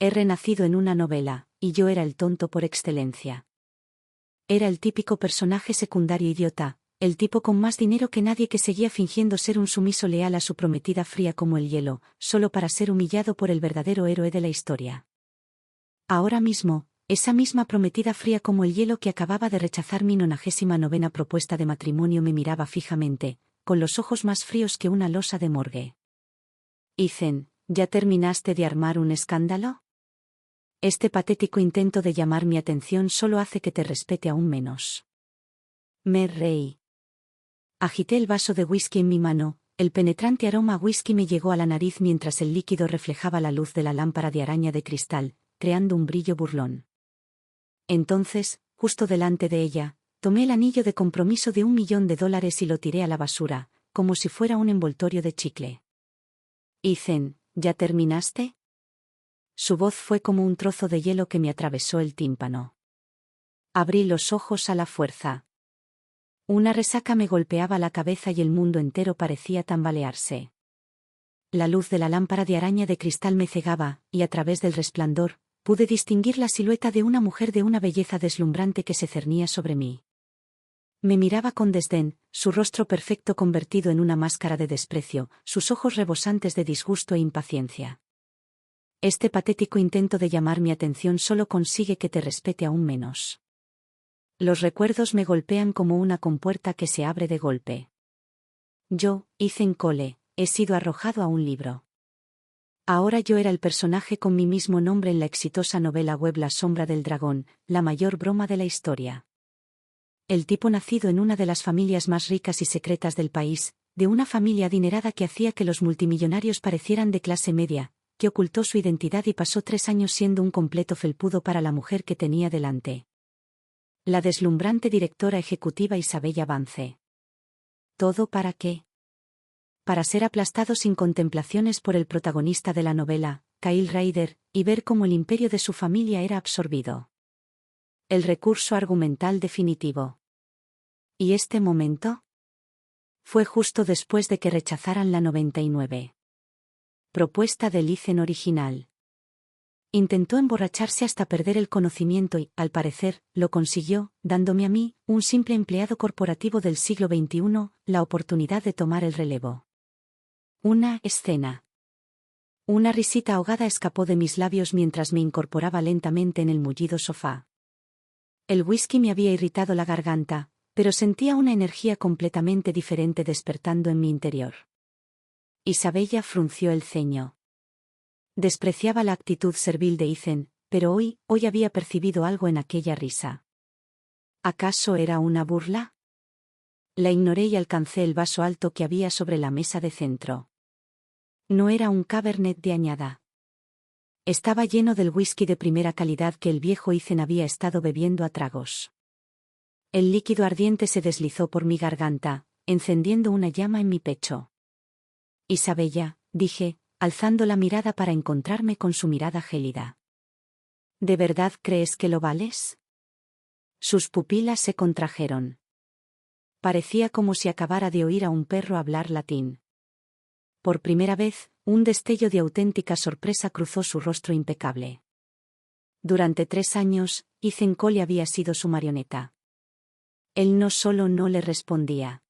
He renacido en una novela, y yo era el tonto por excelencia. Era el típico personaje secundario idiota, el tipo con más dinero que nadie que seguía fingiendo ser un sumiso leal a su prometida fría como el hielo, solo para ser humillado por el verdadero héroe de la historia. Ahora mismo, esa misma prometida fría como el hielo que acababa de rechazar mi 99ª propuesta de matrimonio me miraba fijamente, con los ojos más fríos que una losa de morgue. Ethan, ¿ya terminaste de armar un escándalo? Este patético intento de llamar mi atención solo hace que te respete aún menos. Me reí. Agité el vaso de whisky en mi mano, el penetrante aroma a whisky me llegó a la nariz mientras el líquido reflejaba la luz de la lámpara de araña de cristal, creando un brillo burlón. Entonces, justo delante de ella, tomé el anillo de compromiso de $1.000.000 y lo tiré a la basura, como si fuera un envoltorio de chicle. Ethan, ¿ya terminaste? Su voz fue como un trozo de hielo que me atravesó el tímpano. Abrí los ojos a la fuerza. Una resaca me golpeaba la cabeza y el mundo entero parecía tambalearse. La luz de la lámpara de araña de cristal me cegaba, y a través del resplandor, pude distinguir la silueta de una mujer de una belleza deslumbrante que se cernía sobre mí. Me miraba con desdén, su rostro perfecto convertido en una máscara de desprecio, sus ojos rebosantes de disgusto e impaciencia. Este patético intento de llamar mi atención solo consigue que te respete aún menos. Los recuerdos me golpean como una compuerta que se abre de golpe. Yo, Ethan Cole, he sido arrojado a un libro. Ahora yo era el personaje con mi mismo nombre en la exitosa novela web La sombra del dragón, la mayor broma de la historia. El tipo nacido en una de las familias más ricas y secretas del país, de una familia adinerada que hacía que los multimillonarios parecieran de clase media, que ocultó su identidad y pasó 3 años siendo un completo felpudo para la mujer que tenía delante. La deslumbrante directora ejecutiva Isabella Vance. ¿Todo para qué? Para ser aplastado sin contemplaciones por el protagonista de la novela, Kyle Rayner, y ver cómo el imperio de su familia era absorbido. El recurso argumental definitivo. ¿Y este momento? Fue justo después de que rechazaran la 99. Propuesta del Ethan original. Intentó emborracharse hasta perder el conocimiento y, al parecer, lo consiguió, dándome a mí, un simple empleado corporativo del siglo XXI, la oportunidad de tomar el relevo. Una escena. Una risita ahogada escapó de mis labios mientras me incorporaba lentamente en el mullido sofá. El whisky me había irritado la garganta, pero sentía una energía completamente diferente despertando en mi interior. Isabella frunció el ceño. Despreciaba la actitud servil de Ethan, pero hoy había percibido algo en aquella risa. ¿Acaso era una burla? La ignoré y alcancé el vaso alto que había sobre la mesa de centro. No era un cabernet de añada. Estaba lleno del whisky de primera calidad que el viejo Ethan había estado bebiendo a tragos. El líquido ardiente se deslizó por mi garganta, encendiendo una llama en mi pecho. Isabella, dije, alzando la mirada para encontrarme con su mirada gélida. ¿De verdad crees que lo vales? Sus pupilas se contrajeron. Parecía como si acabara de oír a un perro hablar latín. Por primera vez, un destello de auténtica sorpresa cruzó su rostro impecable. Durante 3 años, Ethan Cole había sido su marioneta. Él no solo no le respondía.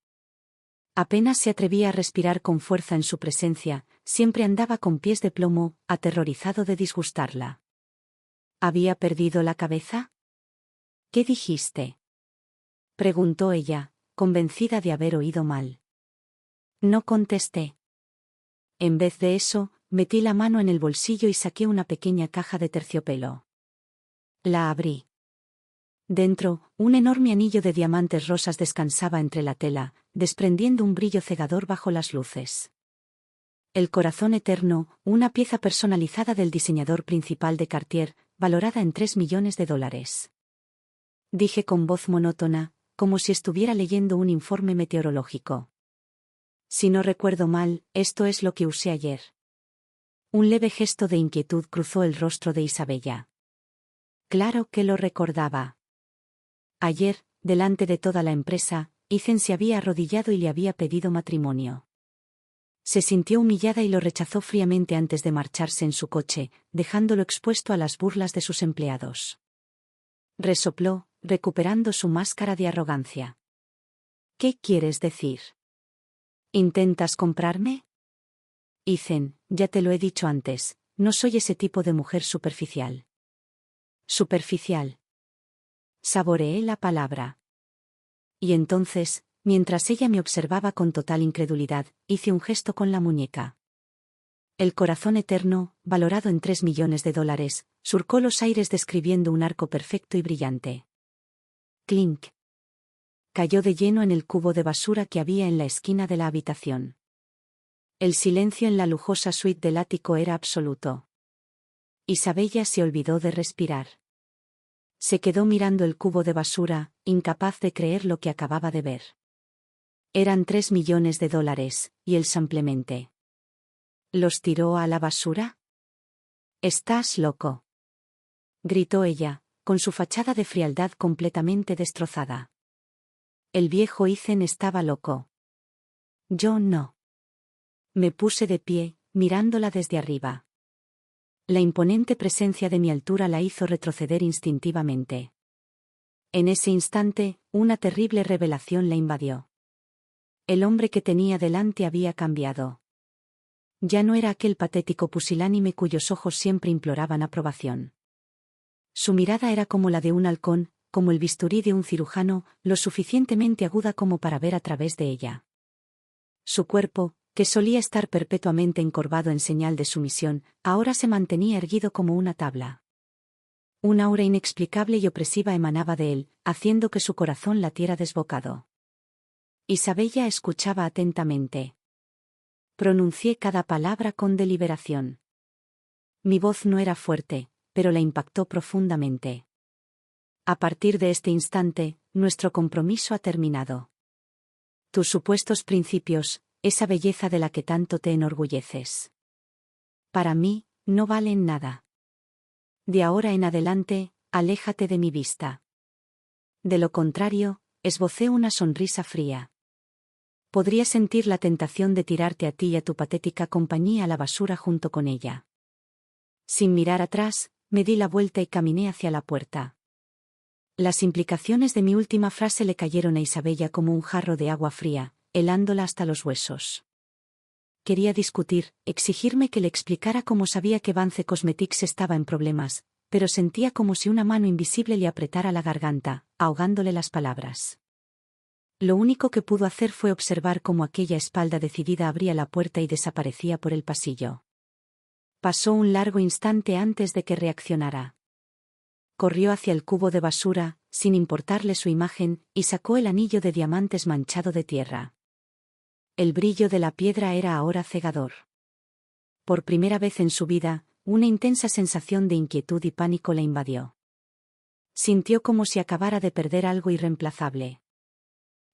Apenas se atrevía a respirar con fuerza en su presencia, siempre andaba con pies de plomo, aterrorizado de disgustarla. ¿Había perdido la cabeza? ¿Qué dijiste? Preguntó ella, convencida de haber oído mal. No contesté. En vez de eso, metí la mano en el bolsillo y saqué una pequeña caja de terciopelo. La abrí. Dentro, un enorme anillo de diamantes rosas descansaba entre la tela, desprendiendo un brillo cegador bajo las luces. El corazón eterno, una pieza personalizada del diseñador principal de Cartier, valorada en $3 millones. Dije con voz monótona, como si estuviera leyendo un informe meteorológico. Si no recuerdo mal, esto es lo que usé ayer. Un leve gesto de inquietud cruzó el rostro de Isabella. Claro que lo recordaba. Ayer, delante de toda la empresa, Ethan se había arrodillado y le había pedido matrimonio. Se sintió humillada y lo rechazó fríamente antes de marcharse en su coche, dejándolo expuesto a las burlas de sus empleados. Resopló, recuperando su máscara de arrogancia. ¿Qué quieres decir? ¿Intentas comprarme? Ethan, ya te lo he dicho antes, no soy ese tipo de mujer superficial. Superficial. Saboreé la palabra. Y entonces, mientras ella me observaba con total incredulidad, hice un gesto con la muñeca. El corazón eterno, valorado en $3 millones, surcó los aires describiendo un arco perfecto y brillante. Clink. Cayó de lleno en el cubo de basura que había en la esquina de la habitación. El silencio en la lujosa suite del ático era absoluto. Isabella se olvidó de respirar. Se quedó mirando el cubo de basura, incapaz de creer lo que acababa de ver. Eran $3 millones, y él simplemente. ¿Los tiró a la basura? «¡Estás loco!», gritó ella, con su fachada de frialdad completamente destrozada. El viejo Ethan estaba loco. Yo no. Me puse de pie, mirándola desde arriba. La imponente presencia de mi altura la hizo retroceder instintivamente. En ese instante, una terrible revelación la invadió. El hombre que tenía delante había cambiado. Ya no era aquel patético pusilánime cuyos ojos siempre imploraban aprobación. Su mirada era como la de un halcón, como el bisturí de un cirujano, lo suficientemente aguda como para ver a través de ella. Su cuerpo, que solía estar perpetuamente encorvado en señal de sumisión, ahora se mantenía erguido como una tabla. Un aura inexplicable y opresiva emanaba de él, haciendo que su corazón latiera desbocado. Isabella escuchaba atentamente. Pronuncié cada palabra con deliberación. Mi voz no era fuerte, pero la impactó profundamente. A partir de este instante, nuestro compromiso ha terminado. Tus supuestos principios, esa belleza de la que tanto te enorgulleces. Para mí, no valen nada. De ahora en adelante, aléjate de mi vista. De lo contrario, esbocé una sonrisa fría. Podría sentir la tentación de tirarte a ti y a tu patética compañía a la basura junto con ella. Sin mirar atrás, me di la vuelta y caminé hacia la puerta. Las implicaciones de mi última frase le cayeron a Isabella como un jarro de agua fría, helándola hasta los huesos. Quería discutir, exigirme que le explicara cómo sabía que Vance Cosmetics estaba en problemas, pero sentía como si una mano invisible le apretara la garganta, ahogándole las palabras. Lo único que pudo hacer fue observar cómo aquella espalda decidida abría la puerta y desaparecía por el pasillo. Pasó un largo instante antes de que reaccionara. Corrió hacia el cubo de basura, sin importarle su imagen, y sacó el anillo de diamantes manchado de tierra. El brillo de la piedra era ahora cegador. Por primera vez en su vida, una intensa sensación de inquietud y pánico la invadió. Sintió como si acabara de perder algo irreemplazable.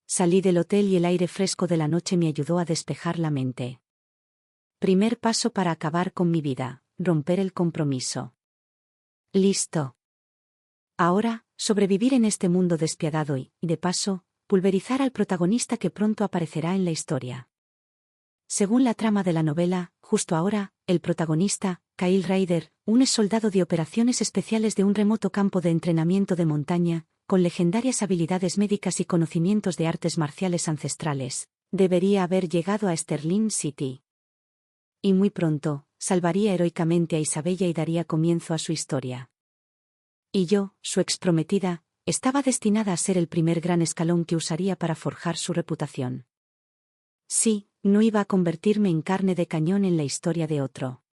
Salí del hotel y el aire fresco de la noche me ayudó a despejar la mente. Primer paso para acabar con mi vida, romper el compromiso. Listo. Ahora, sobrevivir en este mundo despiadado y, de paso, pulverizar al protagonista que pronto aparecerá en la historia. Según la trama de la novela, justo ahora, el protagonista, Kyle Ryder, un exsoldado de operaciones especiales de un remoto campo de entrenamiento de montaña, con legendarias habilidades médicas y conocimientos de artes marciales ancestrales, debería haber llegado a Sterling City. Y muy pronto, salvaría heroicamente a Isabella y daría comienzo a su historia. Y yo, su exprometida, estaba destinada a ser el primer gran escalón que usaría para forjar su reputación. Sí, no iba a convertirme en carne de cañón en la historia de otro.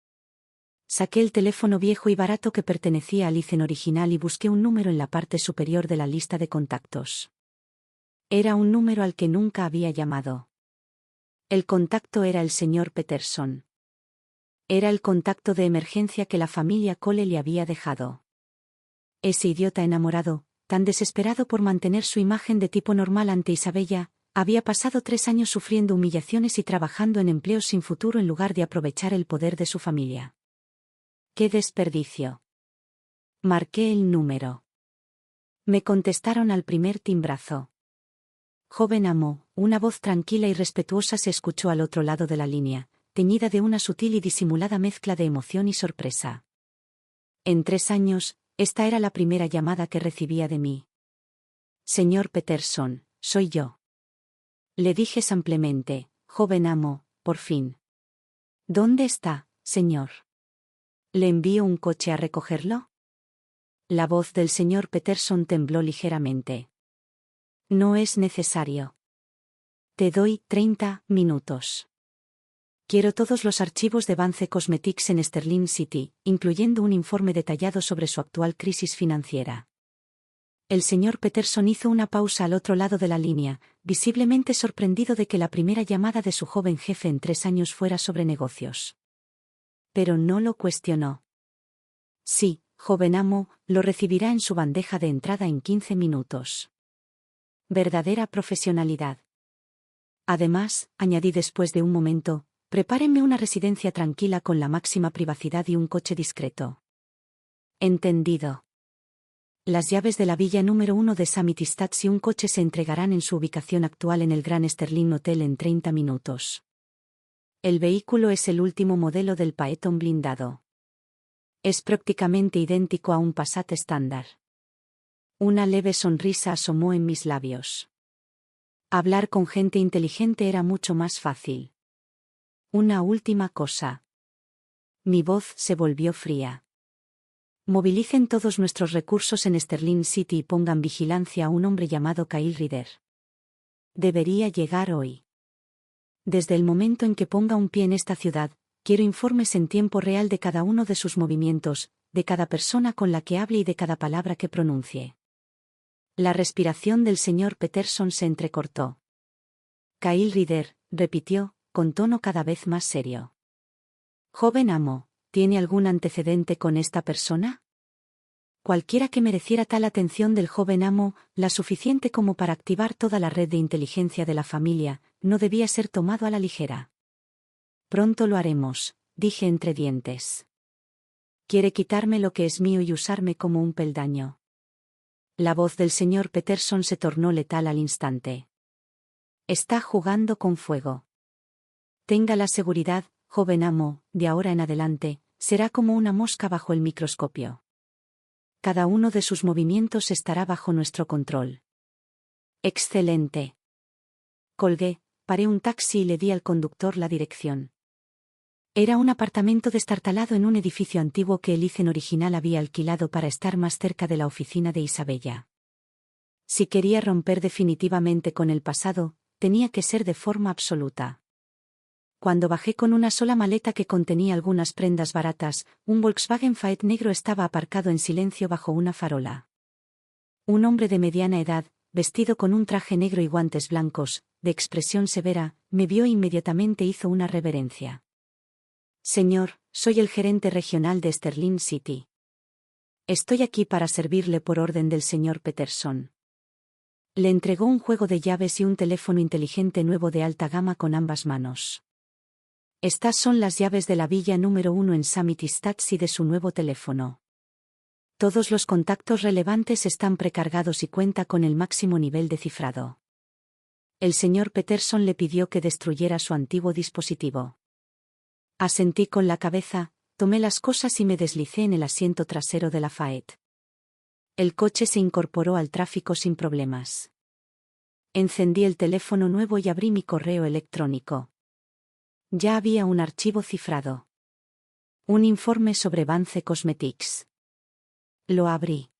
Saqué el teléfono viejo y barato que pertenecía al Ethan original y busqué un número en la parte superior de la lista de contactos. Era un número al que nunca había llamado. El contacto era el señor Peterson. Era el contacto de emergencia que la familia Cole le había dejado. Ese idiota enamorado, tan desesperado por mantener su imagen de tipo normal ante Isabella, había pasado 3 años sufriendo humillaciones y trabajando en empleos sin futuro en lugar de aprovechar el poder de su familia. ¡Qué desperdicio! Marqué el número. Me contestaron al primer timbrazo. Joven amo, una voz tranquila y respetuosa se escuchó al otro lado de la línea, teñida de una sutil y disimulada mezcla de emoción y sorpresa. En 3 años, esta era la primera llamada que recibía de mí. Señor Peterson, soy yo. Le dije samplemente, joven amo, por fin. ¿Dónde está, señor? ¿Le envío un coche a recogerlo? La voz del señor Peterson tembló ligeramente. No es necesario. Te doy 30 minutos. Quiero todos los archivos de Vance Cosmetics en Sterling City, incluyendo un informe detallado sobre su actual crisis financiera. El señor Peterson hizo una pausa al otro lado de la línea, visiblemente sorprendido de que la primera llamada de su joven jefe en 3 años fuera sobre negocios. Pero no lo cuestionó. Sí, joven amo, lo recibirá en su bandeja de entrada en 15 minutos. Verdadera profesionalidad. Además, añadí después de un momento, prepárenme una residencia tranquila con la máxima privacidad y un coche discreto. Entendido. Las llaves de la villa número 1 de Summit Estates y un coche se entregarán en su ubicación actual en el Grand Sterling Hotel en 30 minutos. El vehículo es el último modelo del Phaeton blindado. Es prácticamente idéntico a un Passat estándar. Una leve sonrisa asomó en mis labios. Hablar con gente inteligente era mucho más fácil. Una última cosa. Mi voz se volvió fría. Movilicen todos nuestros recursos en Sterling City y pongan vigilancia a un hombre llamado Kyle Reader. Debería llegar hoy. Desde el momento en que ponga un pie en esta ciudad, quiero informes en tiempo real de cada uno de sus movimientos, de cada persona con la que hable y de cada palabra que pronuncie. La respiración del señor Peterson se entrecortó. Kyle Reader, repitió, con tono cada vez más serio. Joven amo, ¿tiene algún antecedente con esta persona? Cualquiera que mereciera tal atención del joven amo, la suficiente como para activar toda la red de inteligencia de la familia, no debía ser tomado a la ligera. Pronto lo haremos, dije entre dientes. Quiere quitarme lo que es mío y usarme como un peldaño. La voz del señor Peterson se tornó letal al instante. Está jugando con fuego. Tenga la seguridad, joven amo, de ahora en adelante, será como una mosca bajo el microscopio. Cada uno de sus movimientos estará bajo nuestro control. Excelente. Colgué, paré un taxi y le di al conductor la dirección. Era un apartamento destartalado en un edificio antiguo que el Icen original había alquilado para estar más cerca de la oficina de Isabella. Si quería romper definitivamente con el pasado, tenía que ser de forma absoluta. Cuando bajé con una sola maleta que contenía algunas prendas baratas, un Volkswagen Phaeton negro estaba aparcado en silencio bajo una farola. Un hombre de mediana edad, vestido con un traje negro y guantes blancos, de expresión severa, me vio e inmediatamente hizo una reverencia. Señor, soy el gerente regional de Sterling City. Estoy aquí para servirle por orden del señor Peterson. Le entregó un juego de llaves y un teléfono inteligente nuevo de alta gama con ambas manos. Estas son las llaves de la villa número 1 en Summit Estates y de su nuevo teléfono. Todos los contactos relevantes están precargados y cuenta con el máximo nivel de cifrado. El señor Peterson le pidió que destruyera su antiguo dispositivo. Asentí con la cabeza, tomé las cosas y me deslicé en el asiento trasero de la Phaeton. El coche se incorporó al tráfico sin problemas. Encendí el teléfono nuevo y abrí mi correo electrónico. Ya había un archivo cifrado. Un informe sobre Vance Cosmetics. Lo abrí.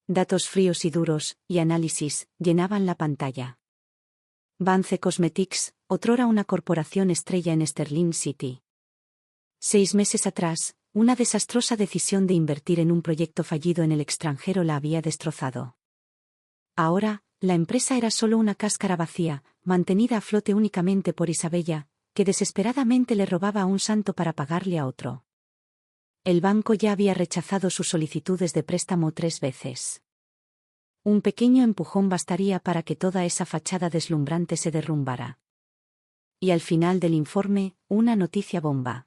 Datos fríos y duros, y análisis, llenaban la pantalla. Vance Cosmetics, otrora una corporación estrella en Sterling City. 6 meses atrás, una desastrosa decisión de invertir en un proyecto fallido en el extranjero la había destrozado. Ahora, la empresa era solo una cáscara vacía, mantenida a flote únicamente por Isabella, que desesperadamente le robaba a un santo para pagarle a otro. El banco ya había rechazado sus solicitudes de préstamo 3 veces. Un pequeño empujón bastaría para que toda esa fachada deslumbrante se derrumbara. Y al final del informe, una noticia bomba.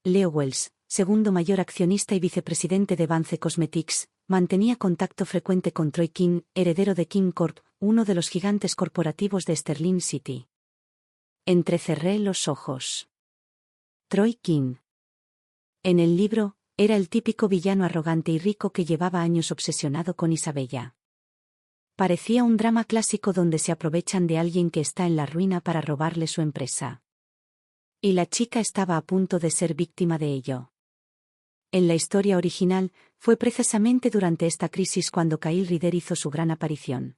Leo Wells, segundo mayor accionista y vicepresidente de Vance Cosmetics, mantenía contacto frecuente con Troy King, heredero de King Corp., uno de los gigantes corporativos de Sterling City. Entrecerré los ojos. Troy King. En el libro, era el típico villano arrogante y rico que llevaba años obsesionado con Isabella. Parecía un drama clásico donde se aprovechan de alguien que está en la ruina para robarle su empresa. Y la chica estaba a punto de ser víctima de ello. En la historia original, fue precisamente durante esta crisis cuando Kyle Rider hizo su gran aparición.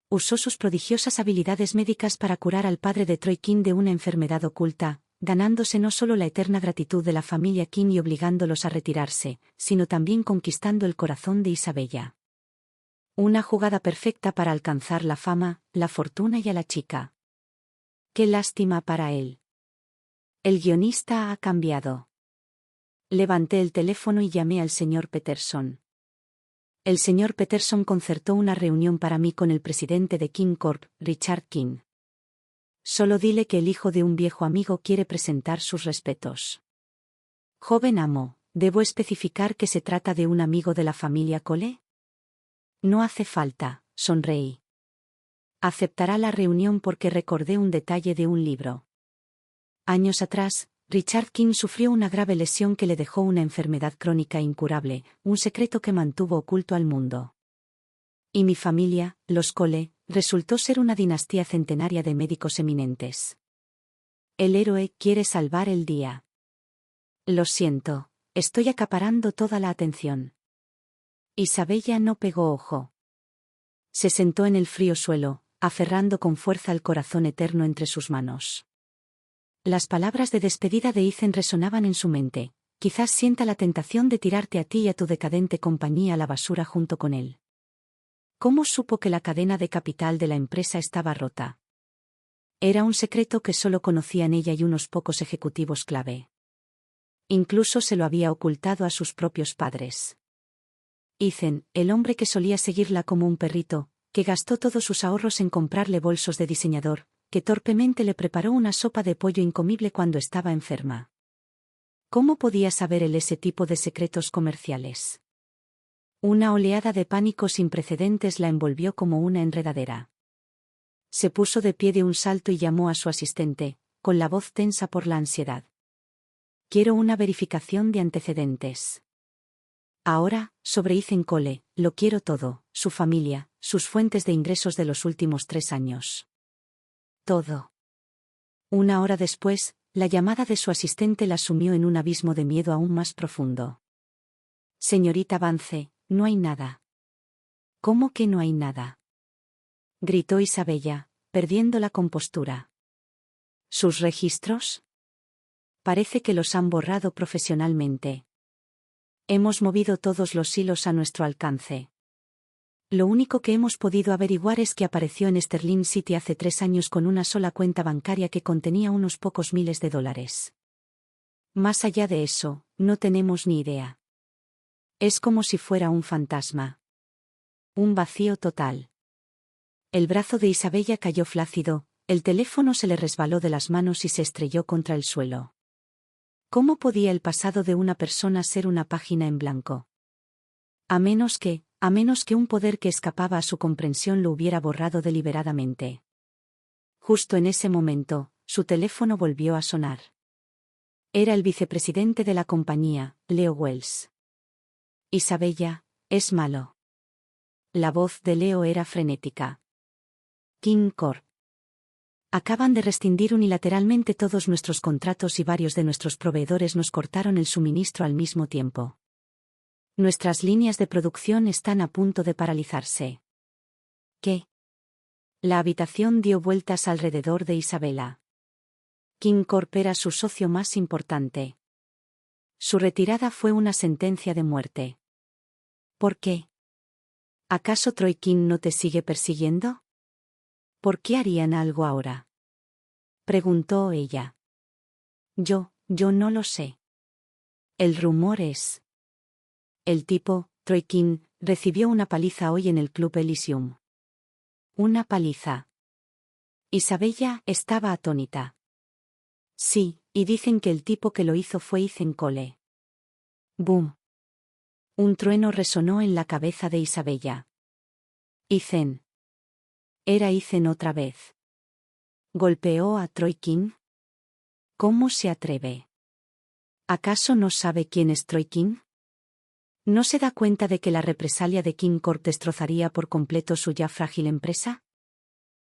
Usó sus prodigiosas habilidades médicas para curar al padre de Troy King de una enfermedad oculta, ganándose no solo la eterna gratitud de la familia King y obligándolos a retirarse, sino también conquistando el corazón de Isabella. Una jugada perfecta para alcanzar la fama, la fortuna y a la chica. Qué lástima para él. El guionista ha cambiado. Levanté el teléfono y llamé al señor Peterson. El señor Peterson concertó una reunión para mí con el presidente de King Corp, Richard King. Solo dile que el hijo de un viejo amigo quiere presentar sus respetos. Joven amo, ¿debo especificar que se trata de un amigo de la familia Cole? No hace falta, sonreí. Aceptará la reunión porque recordé un detalle de un libro. Años atrás, Richard King sufrió una grave lesión que le dejó una enfermedad crónica incurable, un secreto que mantuvo oculto al mundo. Y mi familia, los Cole, resultó ser una dinastía centenaria de médicos eminentes. El héroe quiere salvar el día. Lo siento, estoy acaparando toda la atención. Isabella no pegó ojo. Se sentó en el frío suelo, aferrando con fuerza el corazón eterno entre sus manos. Las palabras de despedida de Ethan resonaban en su mente. Quizás sienta la tentación de tirarte a ti y a tu decadente compañía a la basura junto con él. ¿Cómo supo que la cadena de capital de la empresa estaba rota? Era un secreto que solo conocían ella y unos pocos ejecutivos clave. Incluso se lo había ocultado a sus propios padres. Ethan, el hombre que solía seguirla como un perrito, que gastó todos sus ahorros en comprarle bolsos de diseñador, que torpemente le preparó una sopa de pollo incomible cuando estaba enferma. ¿Cómo podía saber él ese tipo de secretos comerciales? Una oleada de pánico sin precedentes la envolvió como una enredadera. Se puso de pie de un salto y llamó a su asistente, con la voz tensa por la ansiedad. Quiero una verificación de antecedentes. Ahora, sobre Ethan Cole, lo quiero todo, su familia, sus fuentes de ingresos de los últimos 3 años. Todo. Una hora después, la llamada de su asistente la sumió en un abismo de miedo aún más profundo. Señorita Vance, no hay nada. ¿Cómo que no hay nada? Gritó Isabella, perdiendo la compostura. ¿Sus registros? Parece que los han borrado profesionalmente. Hemos movido todos los hilos a nuestro alcance. Lo único que hemos podido averiguar es que apareció en Sterling City hace 3 años con una sola cuenta bancaria que contenía unos pocos miles de dólares. Más allá de eso, no tenemos ni idea. Es como si fuera un fantasma. Un vacío total. El brazo de Isabella cayó flácido, el teléfono se le resbaló de las manos y se estrelló contra el suelo. ¿Cómo podía el pasado de una persona ser una página en blanco? A menos que un poder que escapaba a su comprensión lo hubiera borrado deliberadamente. Justo en ese momento, su teléfono volvió a sonar. Era el vicepresidente de la compañía, Leo Wells. Isabella, es malo. La voz de Leo era frenética. King Corp. Acaban de rescindir unilateralmente todos nuestros contratos y varios de nuestros proveedores nos cortaron el suministro al mismo tiempo. Nuestras líneas de producción están a punto de paralizarse. ¿Qué? La habitación dio vueltas alrededor de Isabella. King Corp era su socio más importante. Su retirada fue una sentencia de muerte. ¿Por qué? ¿Acaso Troy King no te sigue persiguiendo? ¿Por qué harían algo ahora? Preguntó ella. Yo no lo sé. El rumor es. El tipo, Troy King, recibió una paliza hoy en el Club Elysium. Una paliza. Isabella estaba atónita. Sí, y dicen que el tipo que lo hizo fue Ethan Cole. ¡Boom! Un trueno resonó en la cabeza de Isabella. Ethan. Era Ethan otra vez. ¿Golpeó a Troy King? ¿Cómo se atreve? ¿Acaso no sabe quién es Troy King? ¿No se da cuenta de que la represalia de King Corp destrozaría por completo su ya frágil empresa?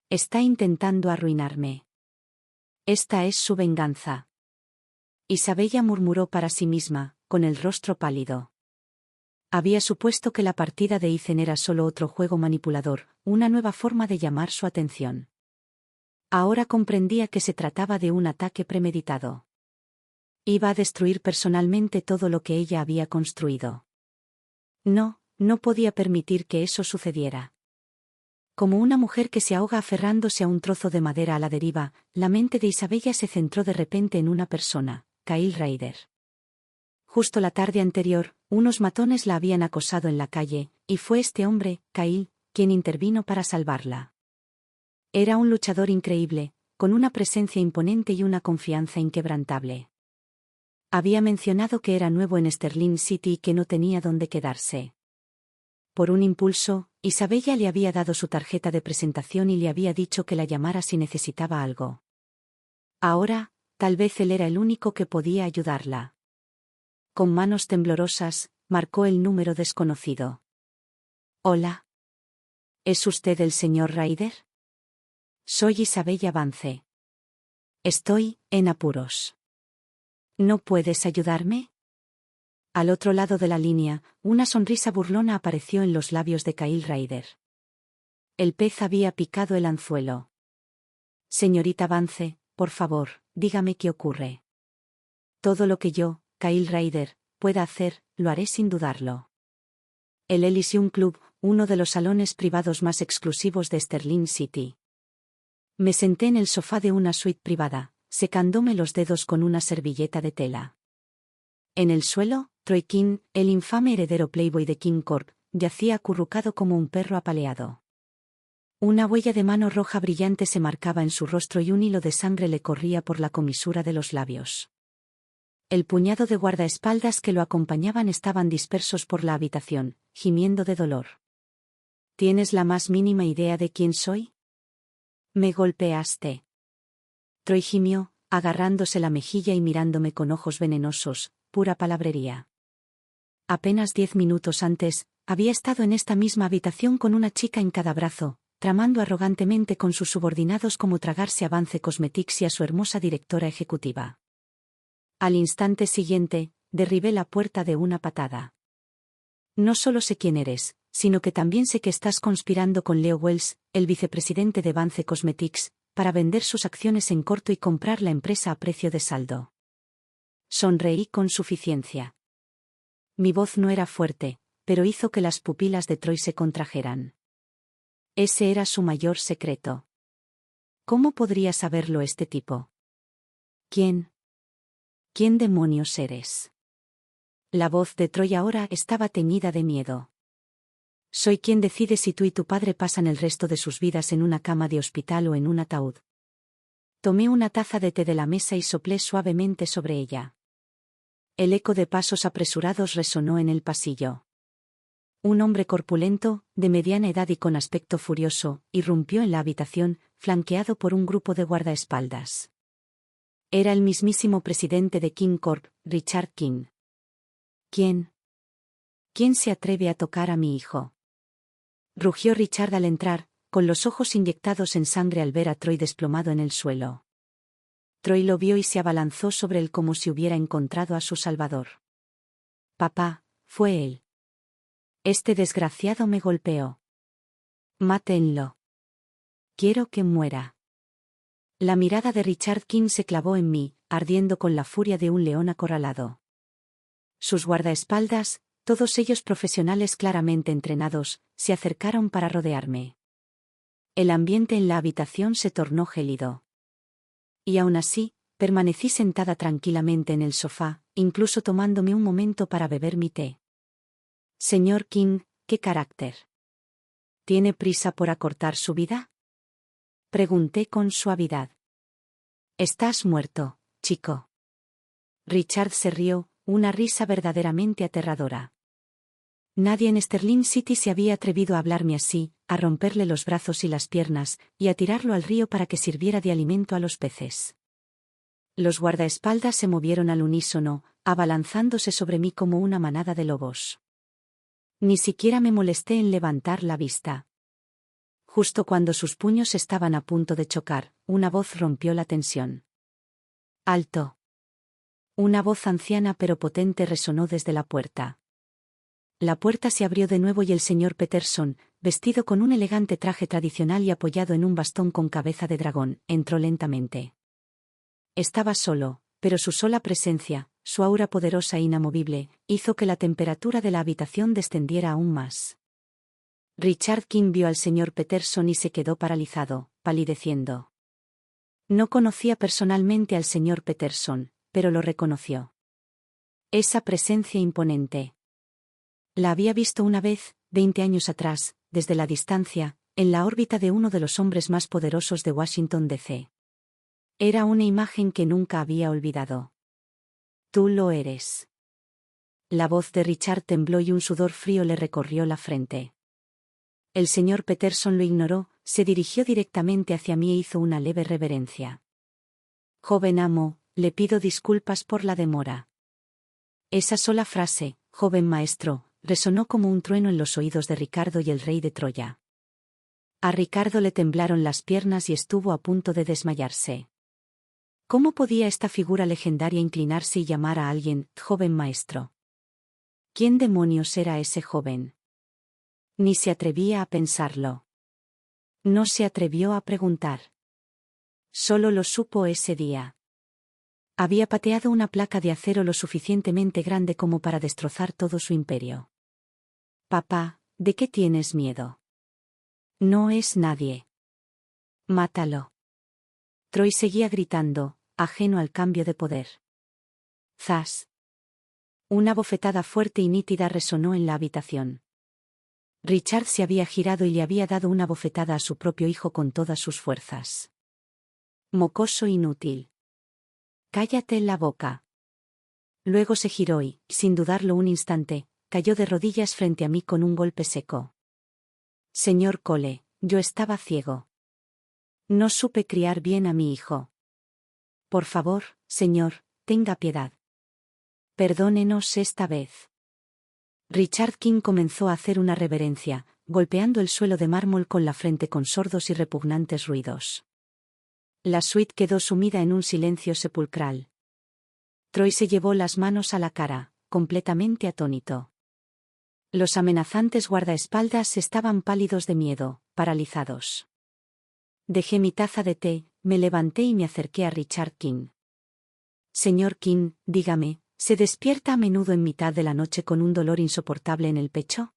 Está intentando arruinarme. Esta es su venganza. Isabella murmuró para sí misma, con el rostro pálido. Había supuesto que la partida de Ethan era solo otro juego manipulador, una nueva forma de llamar su atención. Ahora comprendía que se trataba de un ataque premeditado. Iba a destruir personalmente todo lo que ella había construido. No podía permitir que eso sucediera. Como una mujer que se ahoga aferrándose a un trozo de madera a la deriva, la mente de Isabella se centró de repente en una persona, Kyle Ryder. Justo la tarde anterior, unos matones la habían acosado en la calle, y fue este hombre, Kyle, quien intervino para salvarla. Era un luchador increíble, con una presencia imponente y una confianza inquebrantable. Había mencionado que era nuevo en Sterling City y que no tenía dónde quedarse. Por un impulso, Isabella le había dado su tarjeta de presentación y le había dicho que la llamara si necesitaba algo. Ahora, tal vez él era el único que podía ayudarla. Con manos temblorosas, marcó el número desconocido. Hola. ¿Es usted el señor Ryder? Soy Isabella Vance. Estoy en apuros. ¿No puedes ayudarme? Al otro lado de la línea, una sonrisa burlona apareció en los labios de Kyle Ryder. El pez había picado el anzuelo. Señorita Vance, por favor, dígame qué ocurre. Todo lo que yo, Kyle Ryder, pueda hacer, lo haré sin dudarlo. El Elysium Club, uno de los salones privados más exclusivos de Sterling City. Me senté en el sofá de una suite privada, secándome los dedos con una servilleta de tela. En el suelo, Troy King, el infame heredero Playboy de King Corp, yacía acurrucado como un perro apaleado. Una huella de mano roja brillante se marcaba en su rostro y un hilo de sangre le corría por la comisura de los labios. El puñado de guardaespaldas que lo acompañaban estaban dispersos por la habitación, gimiendo de dolor. ¿Tienes la más mínima idea de quién soy? Me golpeaste. Troy gimió, agarrándose la mejilla y mirándome con ojos venenosos, pura palabrería. Apenas 10 minutos antes, había estado en esta misma habitación con una chica en cada brazo, tramando arrogantemente con sus subordinados cómo tragarse a Vance Cosmetics y a su hermosa directora ejecutiva. Al instante siguiente, derribé la puerta de una patada. No solo sé quién eres, sino que también sé que estás conspirando con Leo Wells, el vicepresidente de Vance Cosmetics, para vender sus acciones en corto y comprar la empresa a precio de saldo. Sonreí con suficiencia. Mi voz no era fuerte, pero hizo que las pupilas de Troy se contrajeran. Ese era su mayor secreto. ¿Cómo podría saberlo este tipo? ¿Quién? ¿Quién demonios eres? La voz de Troy ahora estaba teñida de miedo. Soy quien decide si tú y tu padre pasan el resto de sus vidas en una cama de hospital o en un ataúd. Tomé una taza de té de la mesa y soplé suavemente sobre ella. El eco de pasos apresurados resonó en el pasillo. Un hombre corpulento, de mediana edad y con aspecto furioso, irrumpió en la habitación, flanqueado por un grupo de guardaespaldas. Era el mismísimo presidente de King Corp, Richard King. ¿Quién? ¿Quién se atreve a tocar a mi hijo? Rugió Richard al entrar, con los ojos inyectados en sangre al ver a Troy desplomado en el suelo. Troy lo vio y se abalanzó sobre él como si hubiera encontrado a su salvador. Papá, fue él. Este desgraciado me golpeó. Mátenlo. Quiero que muera. La mirada de Richard King se clavó en mí, ardiendo con la furia de un león acorralado. Sus guardaespaldas, todos ellos profesionales claramente entrenados, se acercaron para rodearme. El ambiente en la habitación se tornó gélido. Y aún así, permanecí sentada tranquilamente en el sofá, incluso tomándome un momento para beber mi té. Señor King, ¿qué carácter? ¿Tiene prisa por acortar su vida? Pregunté con suavidad. Estás muerto, chico. Richard se rió, una risa verdaderamente aterradora. Nadie en Sterling City se había atrevido a hablarme así, a romperle los brazos y las piernas, y a tirarlo al río para que sirviera de alimento a los peces. Los guardaespaldas se movieron al unísono, abalanzándose sobre mí como una manada de lobos. Ni siquiera me molesté en levantar la vista. Justo cuando sus puños estaban a punto de chocar, una voz rompió la tensión. ¡Alto! Una voz anciana pero potente resonó desde la puerta. La puerta se abrió de nuevo y el señor Peterson, vestido con un elegante traje tradicional y apoyado en un bastón con cabeza de dragón, entró lentamente. Estaba solo, pero su sola presencia, su aura poderosa e inamovible, hizo que la temperatura de la habitación descendiera aún más. Richard King vio al señor Peterson y se quedó paralizado, palideciendo. No conocía personalmente al señor Peterson, pero lo reconoció. Esa presencia imponente. La había visto una vez, 20 años atrás, desde la distancia, en la órbita de uno de los hombres más poderosos de Washington, D.C. Era una imagen que nunca había olvidado. Tú lo eres. La voz de Richard tembló y un sudor frío le recorrió la frente. El señor Peterson lo ignoró, se dirigió directamente hacia mí e hizo una leve reverencia. Joven amo, le pido disculpas por la demora. Esa sola frase, joven maestro, resonó como un trueno en los oídos de Ricardo y el rey de Troya. A Ricardo le temblaron las piernas y estuvo a punto de desmayarse. ¿Cómo podía esta figura legendaria inclinarse y llamar a alguien, joven maestro? ¿Quién demonios era ese joven? Ni se atrevía a pensarlo. No se atrevió a preguntar. Solo lo supo ese día. Había pateado una placa de acero lo suficientemente grande como para destrozar todo su imperio. Papá, ¿de qué tienes miedo? No es nadie. Mátalo. Troy seguía gritando, ajeno al cambio de poder. ¡Zas! Una bofetada fuerte y nítida resonó en la habitación. Richard se había girado y le había dado una bofetada a su propio hijo con todas sus fuerzas. Mocoso inútil. Cállate la boca. Luego se giró y, sin dudarlo un instante, cayó de rodillas frente a mí con un golpe seco. Señor Cole, yo estaba ciego. No supe criar bien a mi hijo. Por favor, señor, tenga piedad. Perdónenos esta vez. Richard King comenzó a hacer una reverencia, golpeando el suelo de mármol con la frente con sordos y repugnantes ruidos. La suite quedó sumida en un silencio sepulcral. Troy se llevó las manos a la cara, completamente atónito. Los amenazantes guardaespaldas estaban pálidos de miedo, paralizados. Dejé mi taza de té, me levanté y me acerqué a Richard King. Señor King, dígame, ¿se despierta a menudo en mitad de la noche con un dolor insoportable en el pecho?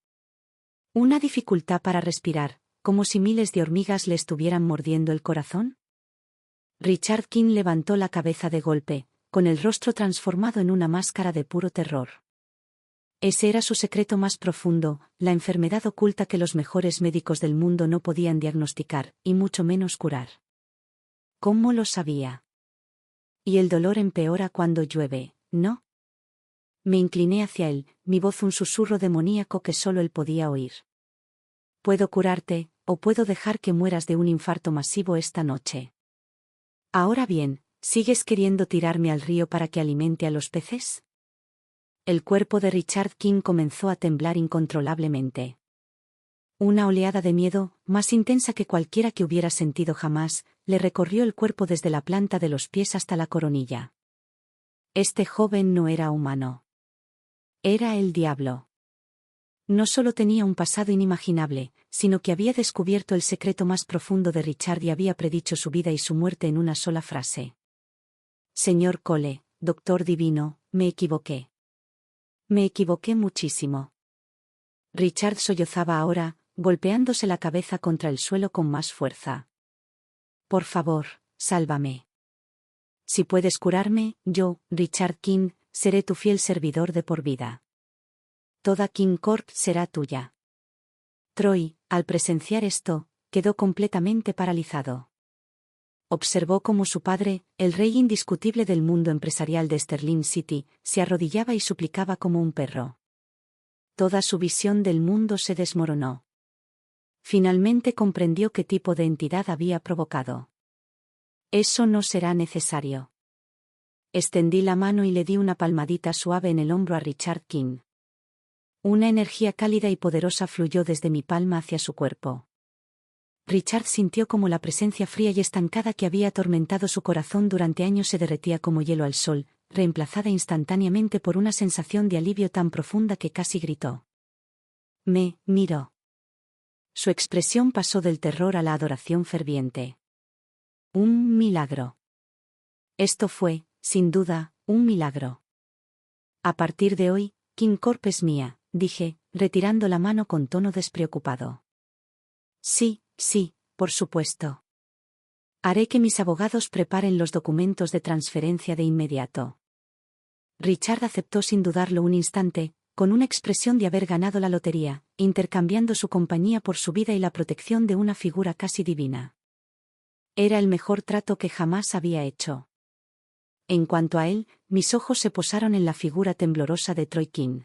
¿Una dificultad para respirar, como si miles de hormigas le estuvieran mordiendo el corazón? Richard King levantó la cabeza de golpe, con el rostro transformado en una máscara de puro terror. Ese era su secreto más profundo, la enfermedad oculta que los mejores médicos del mundo no podían diagnosticar, y mucho menos curar. ¿Cómo lo sabía? Y el dolor empeora cuando llueve, ¿no? Me incliné hacia él, mi voz un susurro demoníaco que solo él podía oír. Puedo curarte, o puedo dejar que mueras de un infarto masivo esta noche. Ahora bien, ¿sigues queriendo tirarme al río para que alimente a los peces? El cuerpo de Richard King comenzó a temblar incontrolablemente. Una oleada de miedo, más intensa que cualquiera que hubiera sentido jamás, le recorrió el cuerpo desde la planta de los pies hasta la coronilla. Este joven no era humano. Era el diablo. No solo tenía un pasado inimaginable, sino que había descubierto el secreto más profundo de Richard y había predicho su vida y su muerte en una sola frase. Señor Cole, doctor divino, me equivoqué. Me equivoqué muchísimo. Richard sollozaba ahora, golpeándose la cabeza contra el suelo con más fuerza. Por favor, sálvame. Si puedes curarme, yo, Richard King, seré tu fiel servidor de por vida. Toda King Corp será tuya. Troy, al presenciar esto, quedó completamente paralizado. Observó cómo su padre, el rey indiscutible del mundo empresarial de Sterling City, se arrodillaba y suplicaba como un perro. Toda su visión del mundo se desmoronó. Finalmente comprendió qué tipo de entidad había provocado. Eso no será necesario. Extendí la mano y le di una palmadita suave en el hombro a Richard King. Una energía cálida y poderosa fluyó desde mi palma hacia su cuerpo. Richard sintió como la presencia fría y estancada que había atormentado su corazón durante años se derretía como hielo al sol, reemplazada instantáneamente por una sensación de alivio tan profunda que casi gritó. Me miró. Su expresión pasó del terror a la adoración ferviente. Un milagro. Esto fue, sin duda, un milagro. A partir de hoy, King Corp es mía, dije, retirando la mano con tono despreocupado. Sí, por supuesto. Haré que mis abogados preparen los documentos de transferencia de inmediato. Richard aceptó sin dudarlo un instante, con una expresión de haber ganado la lotería, intercambiando su compañía por su vida y la protección de una figura casi divina. Era el mejor trato que jamás había hecho. En cuanto a él, mis ojos se posaron en la figura temblorosa de Troy King.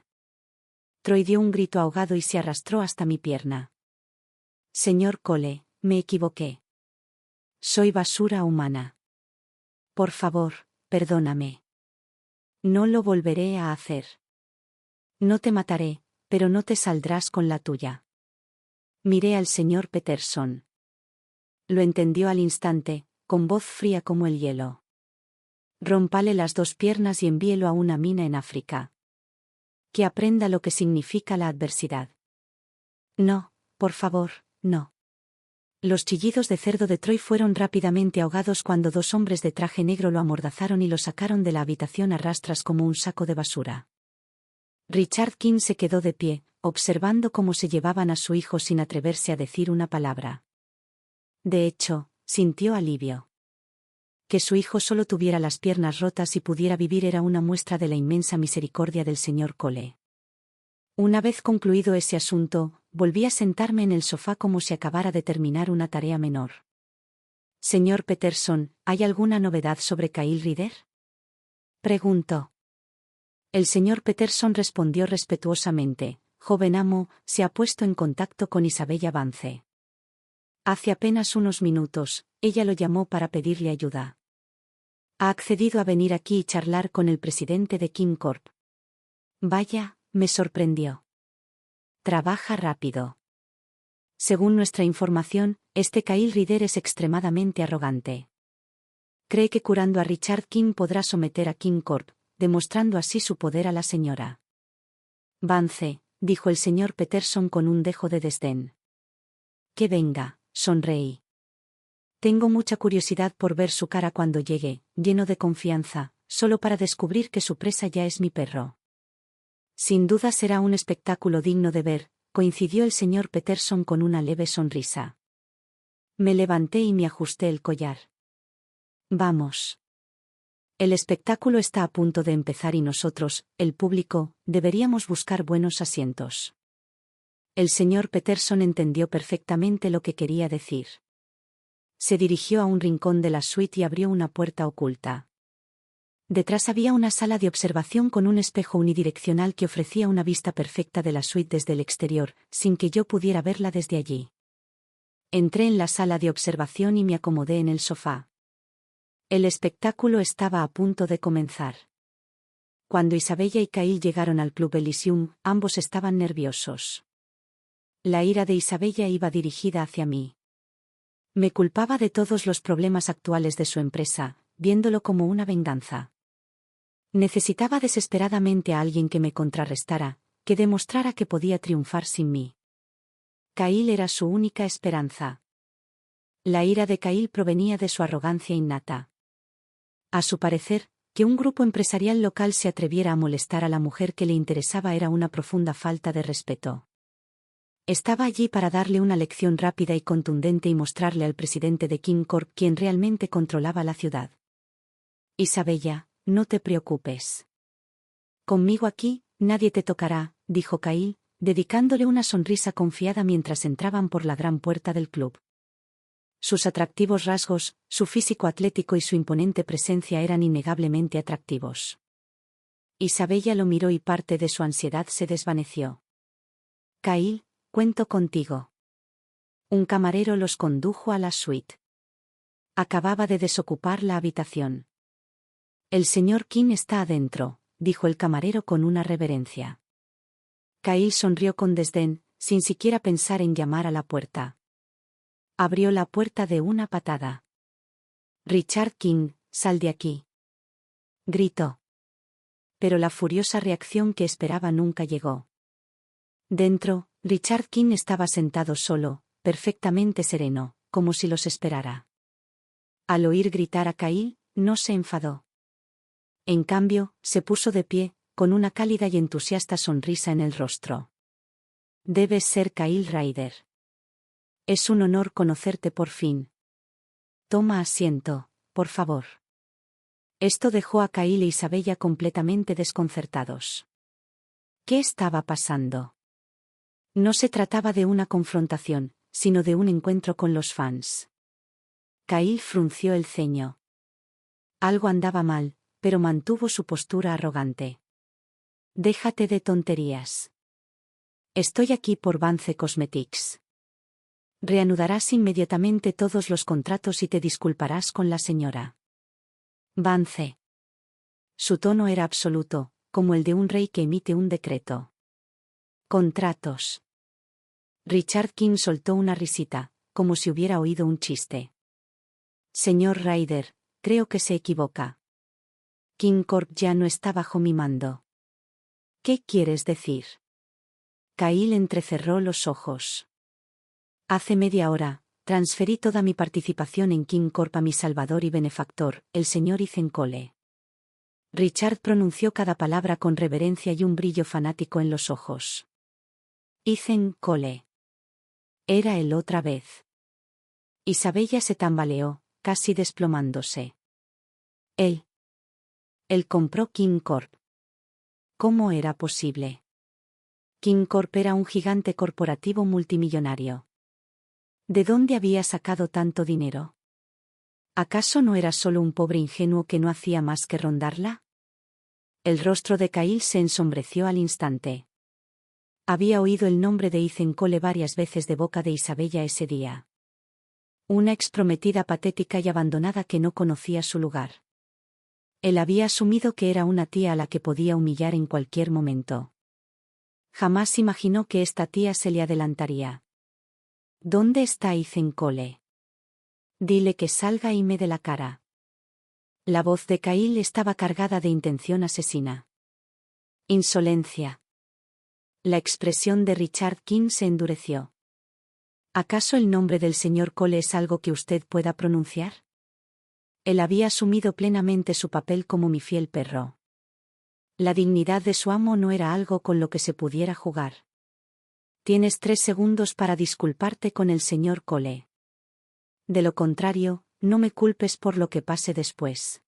Troy dio un grito ahogado y se arrastró hasta mi pierna. Señor Cole, me equivoqué. Soy basura humana. Por favor, perdóname. No lo volveré a hacer. No te mataré, pero no te saldrás con la tuya. Miré al señor Peterson. Lo entendió al instante, con voz fría como el hielo. Rómpale las 2 piernas y envíelo a una mina en África. Que aprenda lo que significa la adversidad. No, por favor, no. Los chillidos de cerdo de Troy fueron rápidamente ahogados cuando 2 hombres de traje negro lo amordazaron y lo sacaron de la habitación a rastras como un saco de basura. Richard King se quedó de pie, observando cómo se llevaban a su hijo sin atreverse a decir una palabra. De hecho, sintió alivio. Que su hijo solo tuviera las piernas rotas y pudiera vivir era una muestra de la inmensa misericordia del señor Cole. Una vez concluido ese asunto, volví a sentarme en el sofá como si acabara de terminar una tarea menor. Señor Peterson, ¿hay alguna novedad sobre Kyle Ryder? Preguntó. El señor Peterson respondió respetuosamente, joven amo, se ha puesto en contacto con Isabella Vance. Hace apenas unos minutos, ella lo llamó para pedirle ayuda. Ha accedido a venir aquí y charlar con el presidente de King Corp. Vaya, me sorprendió. Trabaja rápido. Según nuestra información, este Kyle Ryder es extremadamente arrogante. Cree que curando a Richard King podrá someter a King Corp, demostrando así su poder a la señora Vance, dijo el señor Peterson con un dejo de desdén. Que venga, sonreí. Tengo mucha curiosidad por ver su cara cuando llegue, lleno de confianza, solo para descubrir que su presa ya es mi perro. Sin duda será un espectáculo digno de ver, coincidió el señor Peterson con una leve sonrisa. Me levanté y me ajusté el collar. Vamos. El espectáculo está a punto de empezar y nosotros, el público, deberíamos buscar buenos asientos. El señor Peterson entendió perfectamente lo que quería decir. Se dirigió a un rincón de la suite y abrió una puerta oculta. Detrás había una sala de observación con un espejo unidireccional que ofrecía una vista perfecta de la suite desde el exterior, sin que yo pudiera verla desde allí. Entré en la sala de observación y me acomodé en el sofá. El espectáculo estaba a punto de comenzar. Cuando Isabella y Kyle llegaron al Club Elysium, ambos estaban nerviosos. La ira de Isabella iba dirigida hacia mí. Me culpaba de todos los problemas actuales de su empresa, viéndolo como una venganza. Necesitaba desesperadamente a alguien que me contrarrestara, que demostrara que podía triunfar sin mí. Kyle era su única esperanza. La ira de Kyle provenía de su arrogancia innata. A su parecer, que un grupo empresarial local se atreviera a molestar a la mujer que le interesaba era una profunda falta de respeto. Estaba allí para darle una lección rápida y contundente y mostrarle al presidente de King Corp quién realmente controlaba la ciudad. Isabella, no te preocupes. Conmigo aquí, nadie te tocará, dijo Kyle, dedicándole una sonrisa confiada mientras entraban por la gran puerta del club. Sus atractivos rasgos, su físico atlético y su imponente presencia eran innegablemente atractivos. Isabella lo miró y parte de su ansiedad se desvaneció. Kyle, cuento contigo. Un camarero los condujo a la suite. Acababa de desocupar la habitación. El señor King está adentro, dijo el camarero con una reverencia. Kyle sonrió con desdén, sin siquiera pensar en llamar a la puerta. Abrió la puerta de una patada. Richard King, sal de aquí. Gritó. Pero la furiosa reacción que esperaba nunca llegó. Dentro, Richard King estaba sentado solo, perfectamente sereno, como si los esperara. Al oír gritar a Kyle, no se enfadó. En cambio, se puso de pie, con una cálida y entusiasta sonrisa en el rostro. Debes ser Kyle Ryder. Es un honor conocerte por fin. Toma asiento, por favor. Esto dejó a Kyle e Isabella completamente desconcertados. ¿Qué estaba pasando? No se trataba de una confrontación, sino de un encuentro con los fans. Kyle frunció el ceño. Algo andaba mal, pero mantuvo su postura arrogante. Déjate de tonterías. Estoy aquí por Vance Cosmetics. Reanudarás inmediatamente todos los contratos y te disculparás con la señora Vance. Su tono era absoluto, como el de un rey que emite un decreto. Contratos. Richard King soltó una risita, como si hubiera oído un chiste. Señor Ryder, creo que se equivoca. King Corp ya no está bajo mi mando. ¿Qué quieres decir? Kyle entrecerró los ojos. Hace media hora, transferí toda mi participación en King Corp a mi salvador y benefactor, el señor Ethan Cole. Richard pronunció cada palabra con reverencia y un brillo fanático en los ojos. Ethan Cole. Era él otra vez. Isabella se tambaleó, casi desplomándose. Él compró King Corp. ¿Cómo era posible? King Corp era un gigante corporativo multimillonario. ¿De dónde había sacado tanto dinero? ¿Acaso no era solo un pobre ingenuo que no hacía más que rondarla? El rostro de Kyle se ensombreció al instante. Había oído el nombre de Ethan Cole varias veces de boca de Isabella ese día. Una exprometida patética y abandonada que no conocía su lugar. Él había asumido que era una tía a la que podía humillar en cualquier momento. Jamás imaginó que esta tía se le adelantaría. ¿Dónde está Ethan Cole? Dile que salga y me dé la cara. La voz de Kyle estaba cargada de intención asesina. Insolencia. La expresión de Richard King se endureció. ¿Acaso el nombre del señor Cole es algo que usted pueda pronunciar? Él había asumido plenamente su papel como mi fiel perro. La dignidad de su amo no era algo con lo que se pudiera jugar. Tienes 3 segundos para disculparte con el señor Cole. De lo contrario, no me culpes por lo que pase después.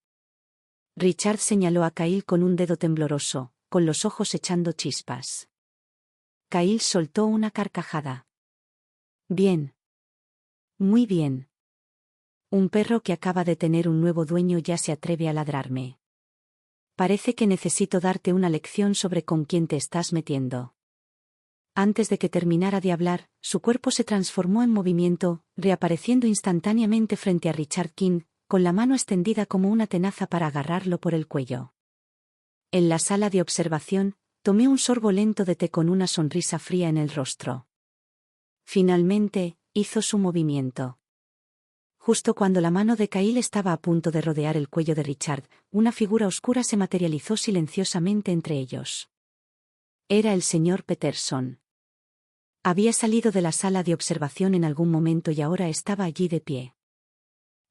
Richard señaló a Kyle con un dedo tembloroso, con los ojos echando chispas. Kyle soltó una carcajada. Bien. Muy bien. Un perro que acaba de tener un nuevo dueño ya se atreve a ladrarme. Parece que necesito darte una lección sobre con quién te estás metiendo. Antes de que terminara de hablar, su cuerpo se transformó en movimiento, reapareciendo instantáneamente frente a Richard King, con la mano extendida como una tenaza para agarrarlo por el cuello. En la sala de observación, tomé un sorbo lento de té con una sonrisa fría en el rostro. Finalmente, hizo su movimiento. Justo cuando la mano de Kyle estaba a punto de rodear el cuello de Richard, una figura oscura se materializó silenciosamente entre ellos. Era el señor Peterson. Había salido de la sala de observación en algún momento y ahora estaba allí de pie.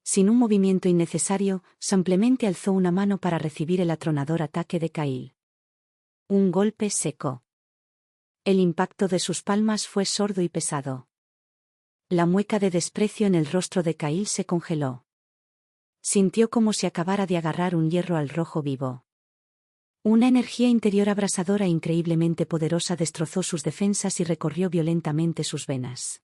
Sin un movimiento innecesario, simplemente alzó una mano para recibir el atronador ataque de Kyle. Un golpe seco. El impacto de sus palmas fue sordo y pesado. La mueca de desprecio en el rostro de Kyle se congeló. Sintió como si acabara de agarrar un hierro al rojo vivo. Una energía interior abrasadora e increíblemente poderosa destrozó sus defensas y recorrió violentamente sus venas.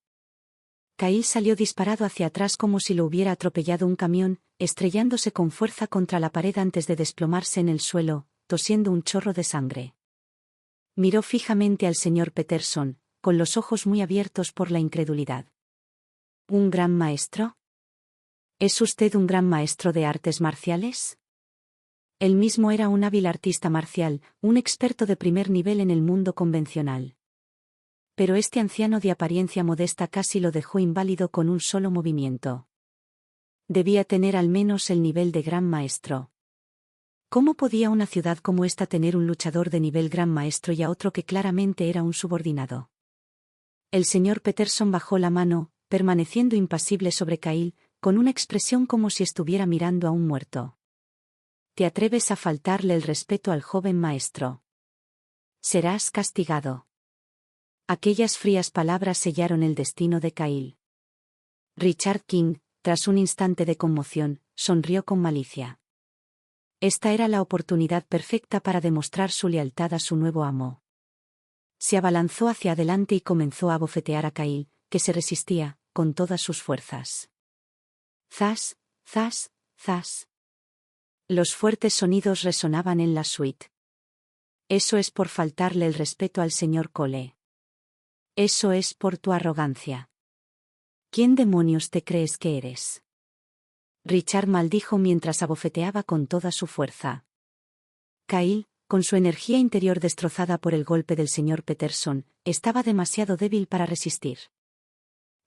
Kyle salió disparado hacia atrás como si lo hubiera atropellado un camión, estrellándose con fuerza contra la pared antes de desplomarse en el suelo, tosiendo un chorro de sangre. Miró fijamente al señor Peterson, con los ojos muy abiertos por la incredulidad. ¿Un gran maestro? ¿Es usted un gran maestro de artes marciales? Él mismo era un hábil artista marcial, un experto de primer nivel en el mundo convencional. Pero este anciano de apariencia modesta casi lo dejó inválido con un solo movimiento. Debía tener al menos el nivel de gran maestro. ¿Cómo podía una ciudad como esta tener un luchador de nivel gran maestro y a otro que claramente era un subordinado? El señor Peterson bajó la mano, permaneciendo impasible sobre Kyle, con una expresión como si estuviera mirando a un muerto. ¿Te atreves a faltarle el respeto al joven maestro? Serás castigado. Aquellas frías palabras sellaron el destino de Kyle. Richard King, tras un instante de conmoción, sonrió con malicia. Esta era la oportunidad perfecta para demostrar su lealtad a su nuevo amo. Se abalanzó hacia adelante y comenzó a abofetear a Kyle, que se resistía, con todas sus fuerzas. Zas, zas, zas. Los fuertes sonidos resonaban en la suite. Eso es por faltarle el respeto al señor Cole. Eso es por tu arrogancia. ¿Quién demonios te crees que eres? Richard maldijo mientras abofeteaba con toda su fuerza. Kyle, con su energía interior destrozada por el golpe del señor Peterson, estaba demasiado débil para resistir.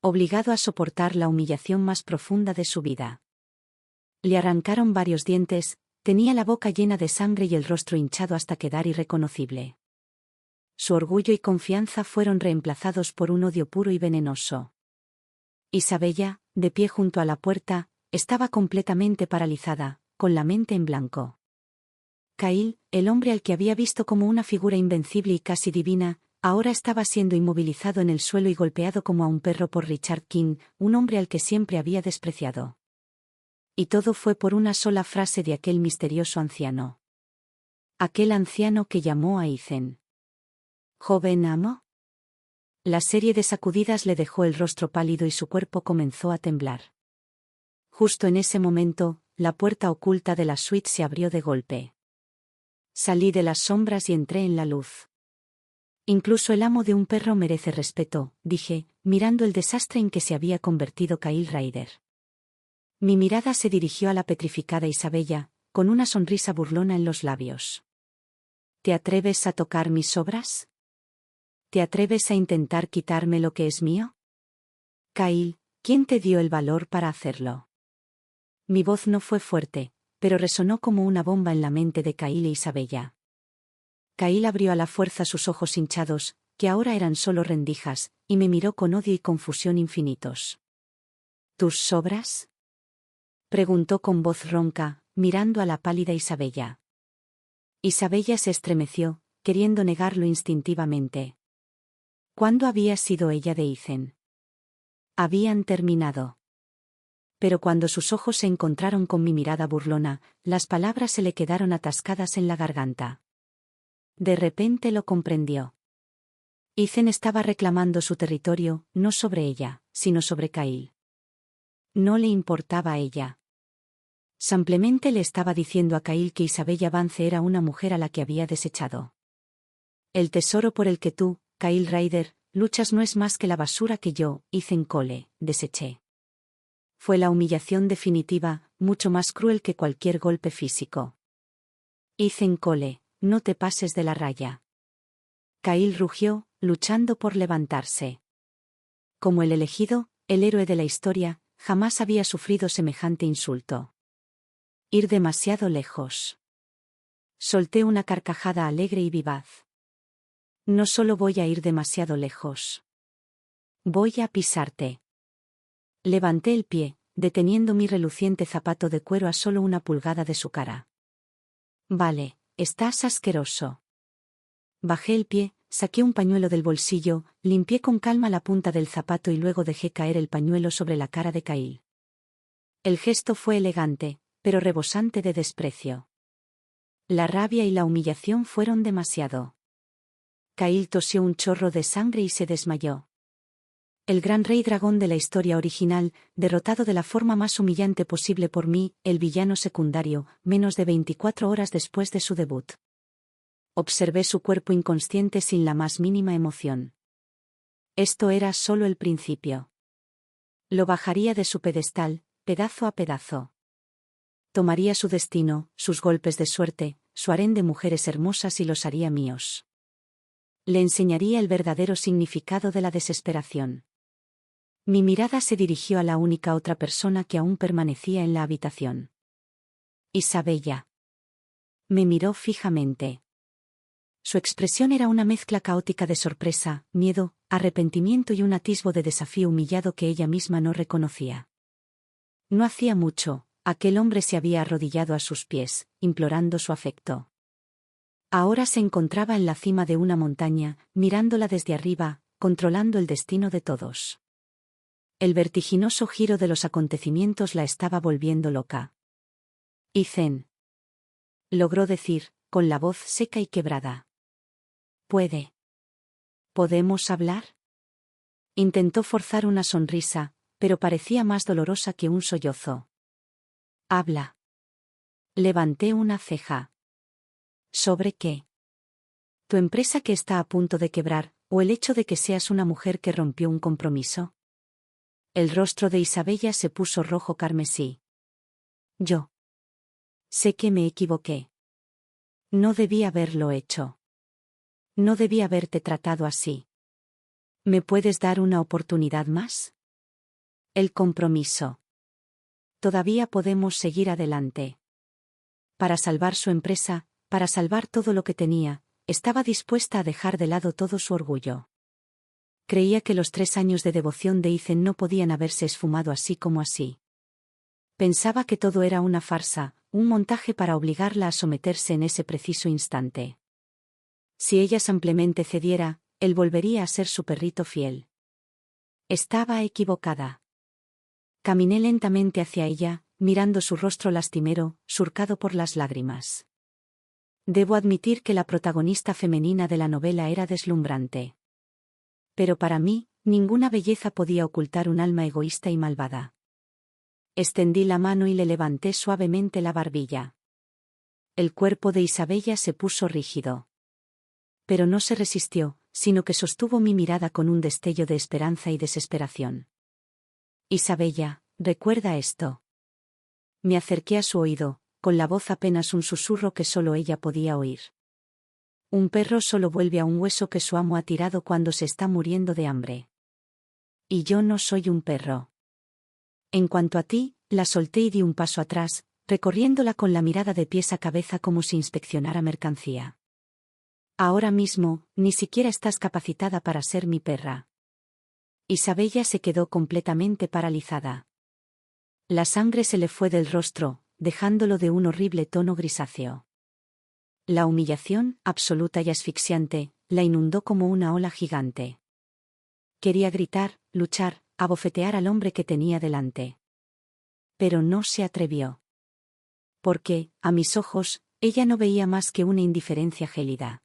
Obligado a soportar la humillación más profunda de su vida. Le arrancaron varios dientes, tenía la boca llena de sangre y el rostro hinchado hasta quedar irreconocible. Su orgullo y confianza fueron reemplazados por un odio puro y venenoso. Isabella, de pie junto a la puerta, estaba completamente paralizada, con la mente en blanco. Kyle, el hombre al que había visto como una figura invencible y casi divina, ahora estaba siendo inmovilizado en el suelo y golpeado como a un perro por Richard King, un hombre al que siempre había despreciado. Y todo fue por una sola frase de aquel misterioso anciano. Aquel anciano que llamó a Ethan. ¿Joven amo? La serie de sacudidas le dejó el rostro pálido y su cuerpo comenzó a temblar. Justo en ese momento, la puerta oculta de la suite se abrió de golpe. Salí de las sombras y entré en la luz. Incluso el amo de un perro merece respeto, dije, mirando el desastre en que se había convertido Kyle Ryder. Mi mirada se dirigió a la petrificada Isabella, con una sonrisa burlona en los labios. ¿Te atreves a tocar mis obras? ¿Te atreves a intentar quitarme lo que es mío? Kyle, ¿quién te dio el valor para hacerlo? Mi voz no fue fuerte, pero resonó como una bomba en la mente de Kyle e Isabella. Kyle abrió a la fuerza sus ojos hinchados, que ahora eran solo rendijas, y me miró con odio y confusión infinitos. ¿Tus sobras? Preguntó con voz ronca, mirando a la pálida Isabella. Isabella se estremeció, queriendo negarlo instintivamente. ¿Cuándo había sido ella de Ethan? Habían terminado. Pero cuando sus ojos se encontraron con mi mirada burlona, las palabras se le quedaron atascadas en la garganta. De repente lo comprendió. Ethan estaba reclamando su territorio, no sobre ella, sino sobre Kyle. No le importaba a ella. Simplemente le estaba diciendo a Kyle que Isabella Vance era una mujer a la que había desechado. El tesoro por el que tú, Kyle Ryder, luchas no es más que la basura que yo, Ethan Cole, deseché. Fue la humillación definitiva, mucho más cruel que cualquier golpe físico. Ethan Cole, no te pases de la raya. Kyle rugió, luchando por levantarse. Como el elegido, el héroe de la historia, jamás había sufrido semejante insulto. Ir demasiado lejos. Solté una carcajada alegre y vivaz. No solo voy a ir demasiado lejos. Voy a pisarte. Levanté el pie, deteniendo mi reluciente zapato de cuero a solo una pulgada de su cara. Vale, estás asqueroso. Bajé el pie, saqué un pañuelo del bolsillo, limpié con calma la punta del zapato y luego dejé caer el pañuelo sobre la cara de Kyle. El gesto fue elegante, pero rebosante de desprecio. La rabia y la humillación fueron demasiado. Kyle tosió un chorro de sangre y se desmayó. El gran rey dragón de la historia original, derrotado de la forma más humillante posible por mí, el villano secundario, menos de 24 horas después de su debut. Observé su cuerpo inconsciente sin la más mínima emoción. Esto era solo el principio. Lo bajaría de su pedestal, pedazo a pedazo. Tomaría su destino, sus golpes de suerte, su harén de mujeres hermosas y los haría míos. Le enseñaría el verdadero significado de la desesperación. Mi mirada se dirigió a la única otra persona que aún permanecía en la habitación. Isabella. Me miró fijamente. Su expresión era una mezcla caótica de sorpresa, miedo, arrepentimiento y un atisbo de desafío humillado que ella misma no reconocía. No hacía mucho, aquel hombre se había arrodillado a sus pies, implorando su afecto. Ahora se encontraba en la cima de una montaña, mirándola desde arriba, controlando el destino de todos. El vertiginoso giro de los acontecimientos la estaba volviendo loca. Ethan. Logró decir, con la voz seca y quebrada. ¿Podemos hablar? Intentó forzar una sonrisa, pero parecía más dolorosa que un sollozo. Habla. Levanté una ceja. ¿Sobre qué? ¿Tu empresa que está a punto de quebrar, o el hecho de que seas una mujer que rompió un compromiso? El rostro de Isabella se puso rojo carmesí. Yo. Sé que me equivoqué. No debí haberlo hecho. No debí haberte tratado así. ¿Me puedes dar una oportunidad más? El compromiso. Todavía podemos seguir adelante. Para salvar su empresa, para salvar todo lo que tenía, estaba dispuesta a dejar de lado todo su orgullo. Creía que los 3 años de devoción de Ethan no podían haberse esfumado así como así. Pensaba que todo era una farsa, un montaje para obligarla a someterse en ese preciso instante. Si ella simplemente cediera, él volvería a ser su perrito fiel. Estaba equivocada. Caminé lentamente hacia ella, mirando su rostro lastimero, surcado por las lágrimas. Debo admitir que la protagonista femenina de la novela era deslumbrante. Pero para mí, ninguna belleza podía ocultar un alma egoísta y malvada. Extendí la mano y le levanté suavemente la barbilla. El cuerpo de Isabella se puso rígido. Pero no se resistió, sino que sostuvo mi mirada con un destello de esperanza y desesperación. Isabella, recuerda esto. Me acerqué a su oído, con la voz apenas un susurro que solo ella podía oír. Un perro solo vuelve a un hueso que su amo ha tirado cuando se está muriendo de hambre. Y yo no soy un perro. En cuanto a ti, la solté y di un paso atrás, recorriéndola con la mirada de pies a cabeza como si inspeccionara mercancía. Ahora mismo, ni siquiera estás capacitada para ser mi perra. Isabella se quedó completamente paralizada. La sangre se le fue del rostro, dejándolo de un horrible tono grisáceo. La humillación, absoluta y asfixiante, la inundó como una ola gigante. Quería gritar, luchar, abofetear al hombre que tenía delante. Pero no se atrevió. Porque, a mis ojos, ella no veía más que una indiferencia gélida.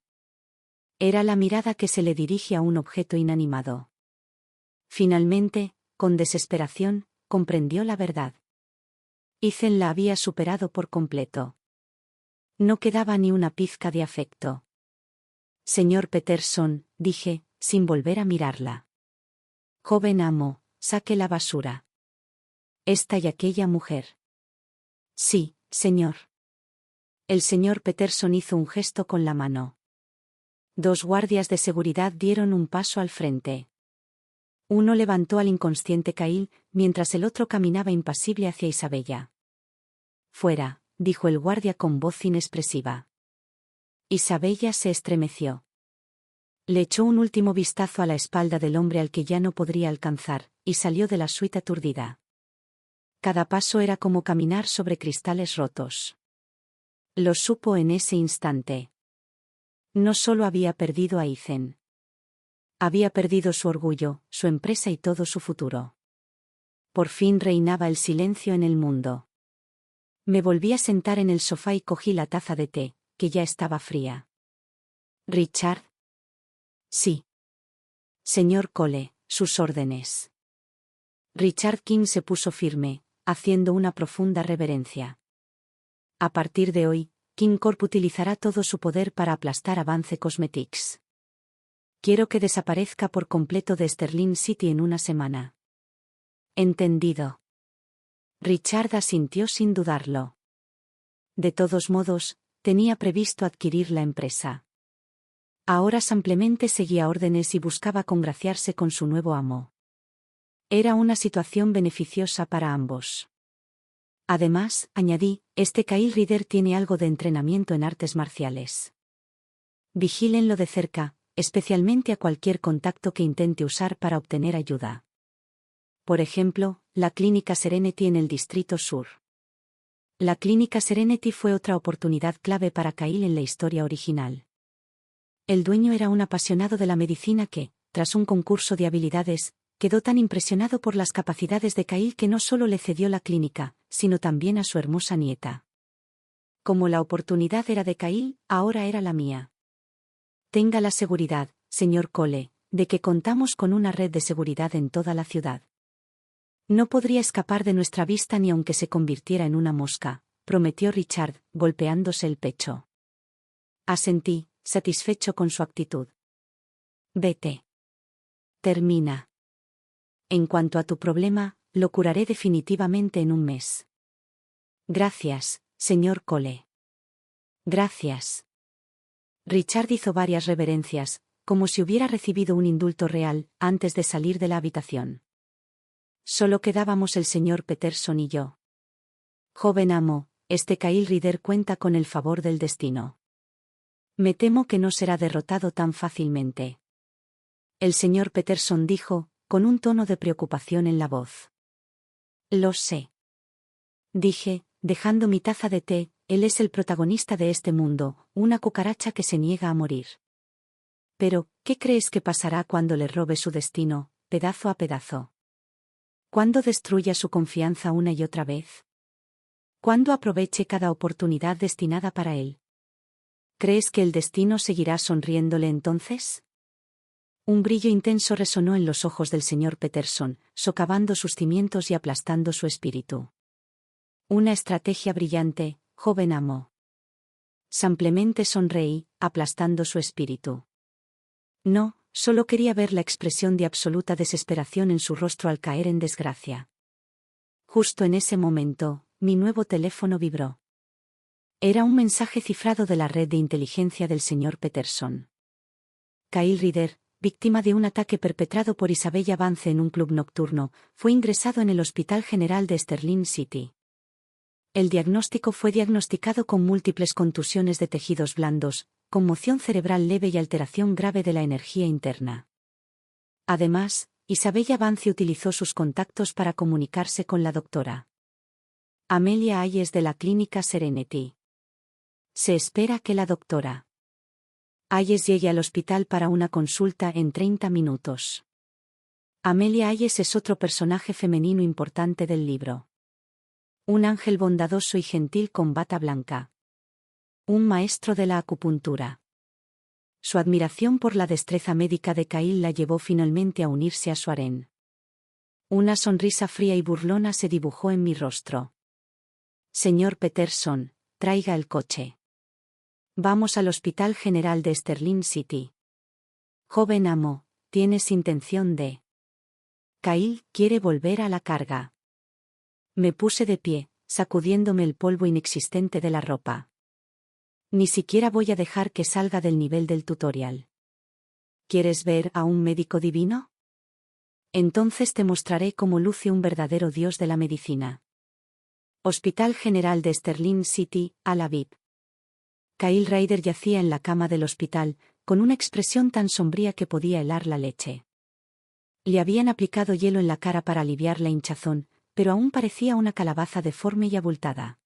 Era la mirada que se le dirige a un objeto inanimado. Finalmente, con desesperación, comprendió la verdad. Ethan la había superado por completo. No quedaba ni una pizca de afecto. Señor Peterson, dije, sin volver a mirarla. Joven amo, saque la basura. Esta y aquella mujer. Sí, señor. El señor Peterson hizo un gesto con la mano. 2 guardias de seguridad dieron un paso al frente. Uno levantó al inconsciente Kyle, mientras el otro caminaba impasible hacia Isabella. Fuera, dijo el guardia con voz inexpresiva. Isabella se estremeció. Le echó un último vistazo a la espalda del hombre al que ya no podría alcanzar, y salió de la suite aturdida. Cada paso era como caminar sobre cristales rotos. Lo supo en ese instante. No solo había perdido a Ethan. Había perdido su orgullo, su empresa y todo su futuro. Por fin reinaba el silencio en el mundo. Me volví a sentar en el sofá y cogí la taza de té, que ya estaba fría. ¿Richard? Sí. Señor Cole, sus órdenes. Richard King se puso firme, haciendo una profunda reverencia. A partir de hoy, King Corp utilizará todo su poder para aplastar Avance Cosmetics. Quiero que desaparezca por completo de Sterling City en una semana. Entendido. Richard asintió sin dudarlo. De todos modos, tenía previsto adquirir la empresa. Ahora simplemente seguía órdenes y buscaba congraciarse con su nuevo amo. Era una situación beneficiosa para ambos. Además, añadí, este Kyle Reader tiene algo de entrenamiento en artes marciales. Vigílenlo de cerca, especialmente a cualquier contacto que intente usar para obtener ayuda. Por ejemplo, la Clínica Serenity en el Distrito Sur. La Clínica Serenity fue otra oportunidad clave para Kyle en la historia original. El dueño era un apasionado de la medicina que, tras un concurso de habilidades, quedó tan impresionado por las capacidades de Kyle que no solo le cedió la clínica, sino también a su hermosa nieta. Como la oportunidad era de Kyle, ahora era la mía. Tenga la seguridad, señor Cole, de que contamos con una red de seguridad en toda la ciudad. No podría escapar de nuestra vista ni aunque se convirtiera en una mosca, prometió Richard, golpeándose el pecho. Asentí, satisfecho con su actitud. Vete. Termina. En cuanto a tu problema, lo curaré definitivamente en un mes. Gracias, señor Cole. Gracias. Richard hizo varias reverencias, como si hubiera recibido un indulto real, antes de salir de la habitación. Solo quedábamos el señor Peterson y yo. Joven amo, este Kyle Reader cuenta con el favor del destino. Me temo que no será derrotado tan fácilmente. El señor Peterson dijo, con un tono de preocupación en la voz. Lo sé. Dije, dejando mi taza de té, él es el protagonista de este mundo, una cucaracha que se niega a morir. Pero, ¿qué crees que pasará cuando le robe su destino, pedazo a pedazo? ¿Cuándo destruya su confianza una y otra vez? ¿Cuándo aproveche cada oportunidad destinada para él? ¿Crees que el destino seguirá sonriéndole entonces? Un brillo intenso resonó en los ojos del señor Peterson, socavando sus cimientos y aplastando su espíritu. Una estrategia brillante, joven amo. Simplemente sonreí, aplastando su espíritu. No, solo quería ver la expresión de absoluta desesperación en su rostro al caer en desgracia. Justo en ese momento, mi nuevo teléfono vibró. Era un mensaje cifrado de la red de inteligencia del señor Peterson. Kyle Reader, víctima de un ataque perpetrado por Isabella Vance en un club nocturno, fue ingresado en el Hospital General de Sterling City. El diagnóstico fue diagnosticado con múltiples contusiones de tejidos blandos, conmoción cerebral leve y alteración grave de la energía interna. Además, Isabella Vance utilizó sus contactos para comunicarse con la doctora Amelia Hayes de la Clínica Serenity. Se espera que la doctora Hayes llegue al hospital para una consulta en 30 minutos. Amelia Hayes es otro personaje femenino importante del libro. Un ángel bondadoso y gentil con bata blanca. Un maestro de la acupuntura. Su admiración por la destreza médica de Kyle la llevó finalmente a unirse a su harén. Una sonrisa fría y burlona se dibujó en mi rostro. Señor Peterson, traiga el coche. Vamos al Hospital General de Sterling City. Joven amo, ¿tienes intención de? Kyle quiere volver a la carga. Me puse de pie, sacudiéndome el polvo inexistente de la ropa. Ni siquiera voy a dejar que salga del nivel del tutorial. ¿Quieres ver a un médico divino? Entonces te mostraré cómo luce un verdadero dios de la medicina. Hospital General de Sterling City, Al Aviv. Kyle Reader yacía en la cama del hospital, con una expresión tan sombría que podía helar la leche. Le habían aplicado hielo en la cara para aliviar la hinchazón, pero aún parecía una calabaza deforme y abultada.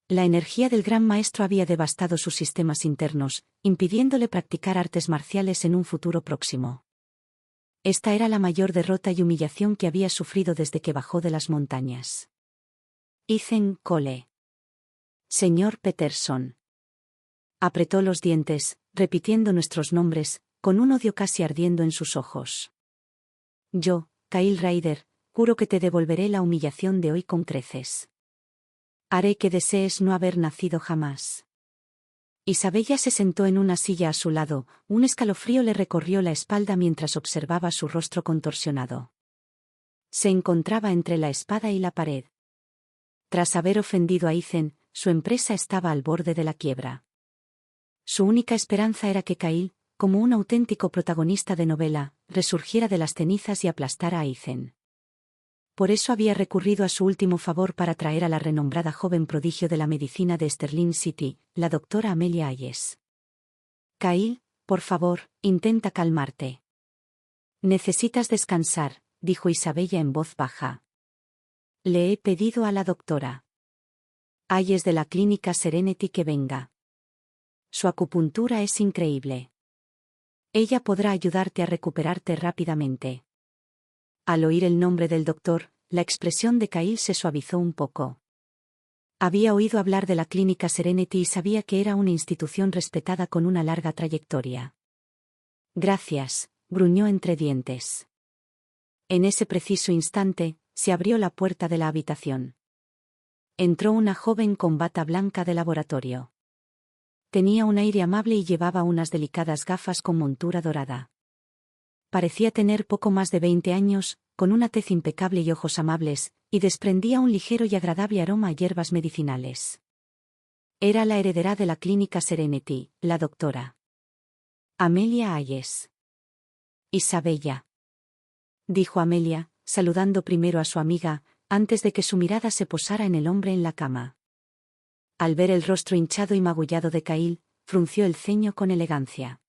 La energía del gran maestro había devastado sus sistemas internos, impidiéndole practicar artes marciales en un futuro próximo. Esta era la mayor derrota y humillación que había sufrido desde que bajó de las montañas. Ethan Cole. Señor Peterson. Apretó los dientes, repitiendo nuestros nombres, con un odio casi ardiendo en sus ojos. Yo, Kyle Reader, juro que te devolveré la humillación de hoy con creces. Haré que desees no haber nacido jamás. Isabella se sentó en una silla a su lado, un escalofrío le recorrió la espalda mientras observaba su rostro contorsionado. Se encontraba entre la espada y la pared. Tras haber ofendido a Ethan, su empresa estaba al borde de la quiebra. Su única esperanza era que Kyle, como un auténtico protagonista de novela, resurgiera de las cenizas y aplastara a Ethan. Por eso había recurrido a su último favor para traer a la renombrada joven prodigio de la medicina de Sterling City, la doctora Amelia Hayes. Kyle, por favor, intenta calmarte. Necesitas descansar, dijo Isabella en voz baja. Le he pedido a la doctora Hayes de la clínica Serenity que venga. Su acupuntura es increíble. Ella podrá ayudarte a recuperarte rápidamente. Al oír el nombre del doctor, la expresión de Kyle se suavizó un poco. Había oído hablar de la clínica Serenity y sabía que era una institución respetada con una larga trayectoria. Gracias, gruñó entre dientes. En ese preciso instante, se abrió la puerta de la habitación. Entró una joven con bata blanca de laboratorio. Tenía un aire amable y llevaba unas delicadas gafas con montura dorada. Parecía tener poco más de 20 años, con una tez impecable y ojos amables, y desprendía un ligero y agradable aroma a hierbas medicinales. Era la heredera de la clínica Serenity, la doctora Amelia Hayes. Isabella, dijo Amelia, saludando primero a su amiga, antes de que su mirada se posara en el hombre en la cama. Al ver el rostro hinchado y magullado de Kyle, frunció el ceño con elegancia.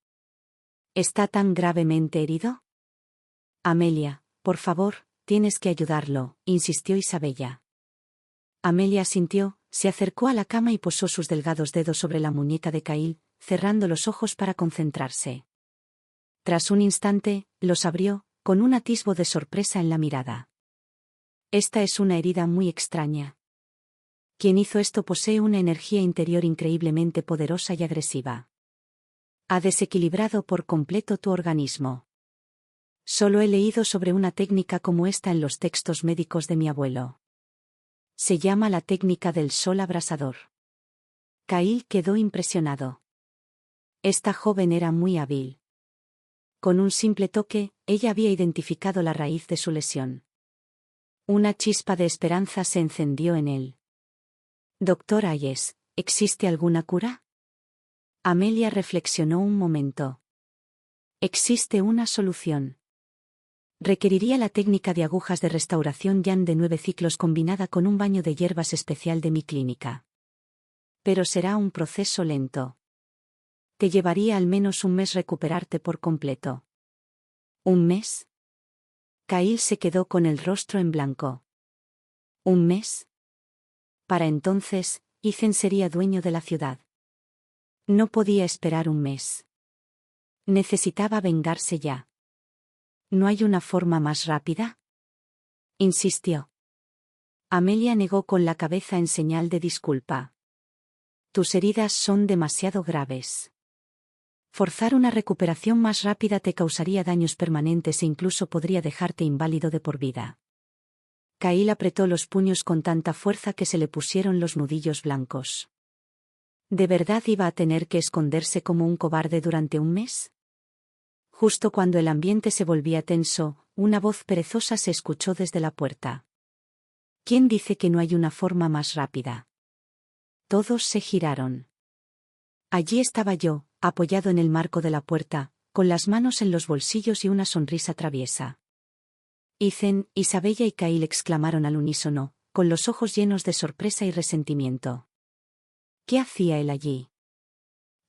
¿Está tan gravemente herido? Amelia, por favor, tienes que ayudarlo, insistió Isabella. Amelia asintió, se acercó a la cama y posó sus delgados dedos sobre la muñeca de Kyle, cerrando los ojos para concentrarse. Tras un instante, los abrió, con un atisbo de sorpresa en la mirada. Esta es una herida muy extraña. Quien hizo esto posee una energía interior increíblemente poderosa y agresiva. Ha desequilibrado por completo tu organismo. Solo he leído sobre una técnica como esta en los textos médicos de mi abuelo. Se llama la técnica del sol abrasador. Kyle quedó impresionado. Esta joven era muy hábil. Con un simple toque, ella había identificado la raíz de su lesión. Una chispa de esperanza se encendió en él. Doctor Hayes, ¿existe alguna cura? Amelia reflexionó un momento. Existe una solución. Requeriría la técnica de agujas de restauración Yan de 9 ciclos combinada con un baño de hierbas especial de mi clínica. Pero será un proceso lento. Te llevaría al menos un mes recuperarte por completo. ¿Un mes? Kyle se quedó con el rostro en blanco. ¿Un mes? Para entonces, Ethan sería dueño de la ciudad. No podía esperar un mes. Necesitaba vengarse ya. ¿No hay una forma más rápida? Insistió. Amelia negó con la cabeza en señal de disculpa. Tus heridas son demasiado graves. Forzar una recuperación más rápida te causaría daños permanentes e incluso podría dejarte inválido de por vida. Kyle apretó los puños con tanta fuerza que se le pusieron los nudillos blancos. ¿De verdad iba a tener que esconderse como un cobarde durante un mes? Justo cuando el ambiente se volvía tenso, una voz perezosa se escuchó desde la puerta. ¿Quién dice que no hay una forma más rápida? Todos se giraron. Allí estaba yo, apoyado en el marco de la puerta, con las manos en los bolsillos y una sonrisa traviesa. Ethan, Isabella y Kyle exclamaron al unísono, con los ojos llenos de sorpresa y resentimiento. ¿Qué hacía él allí?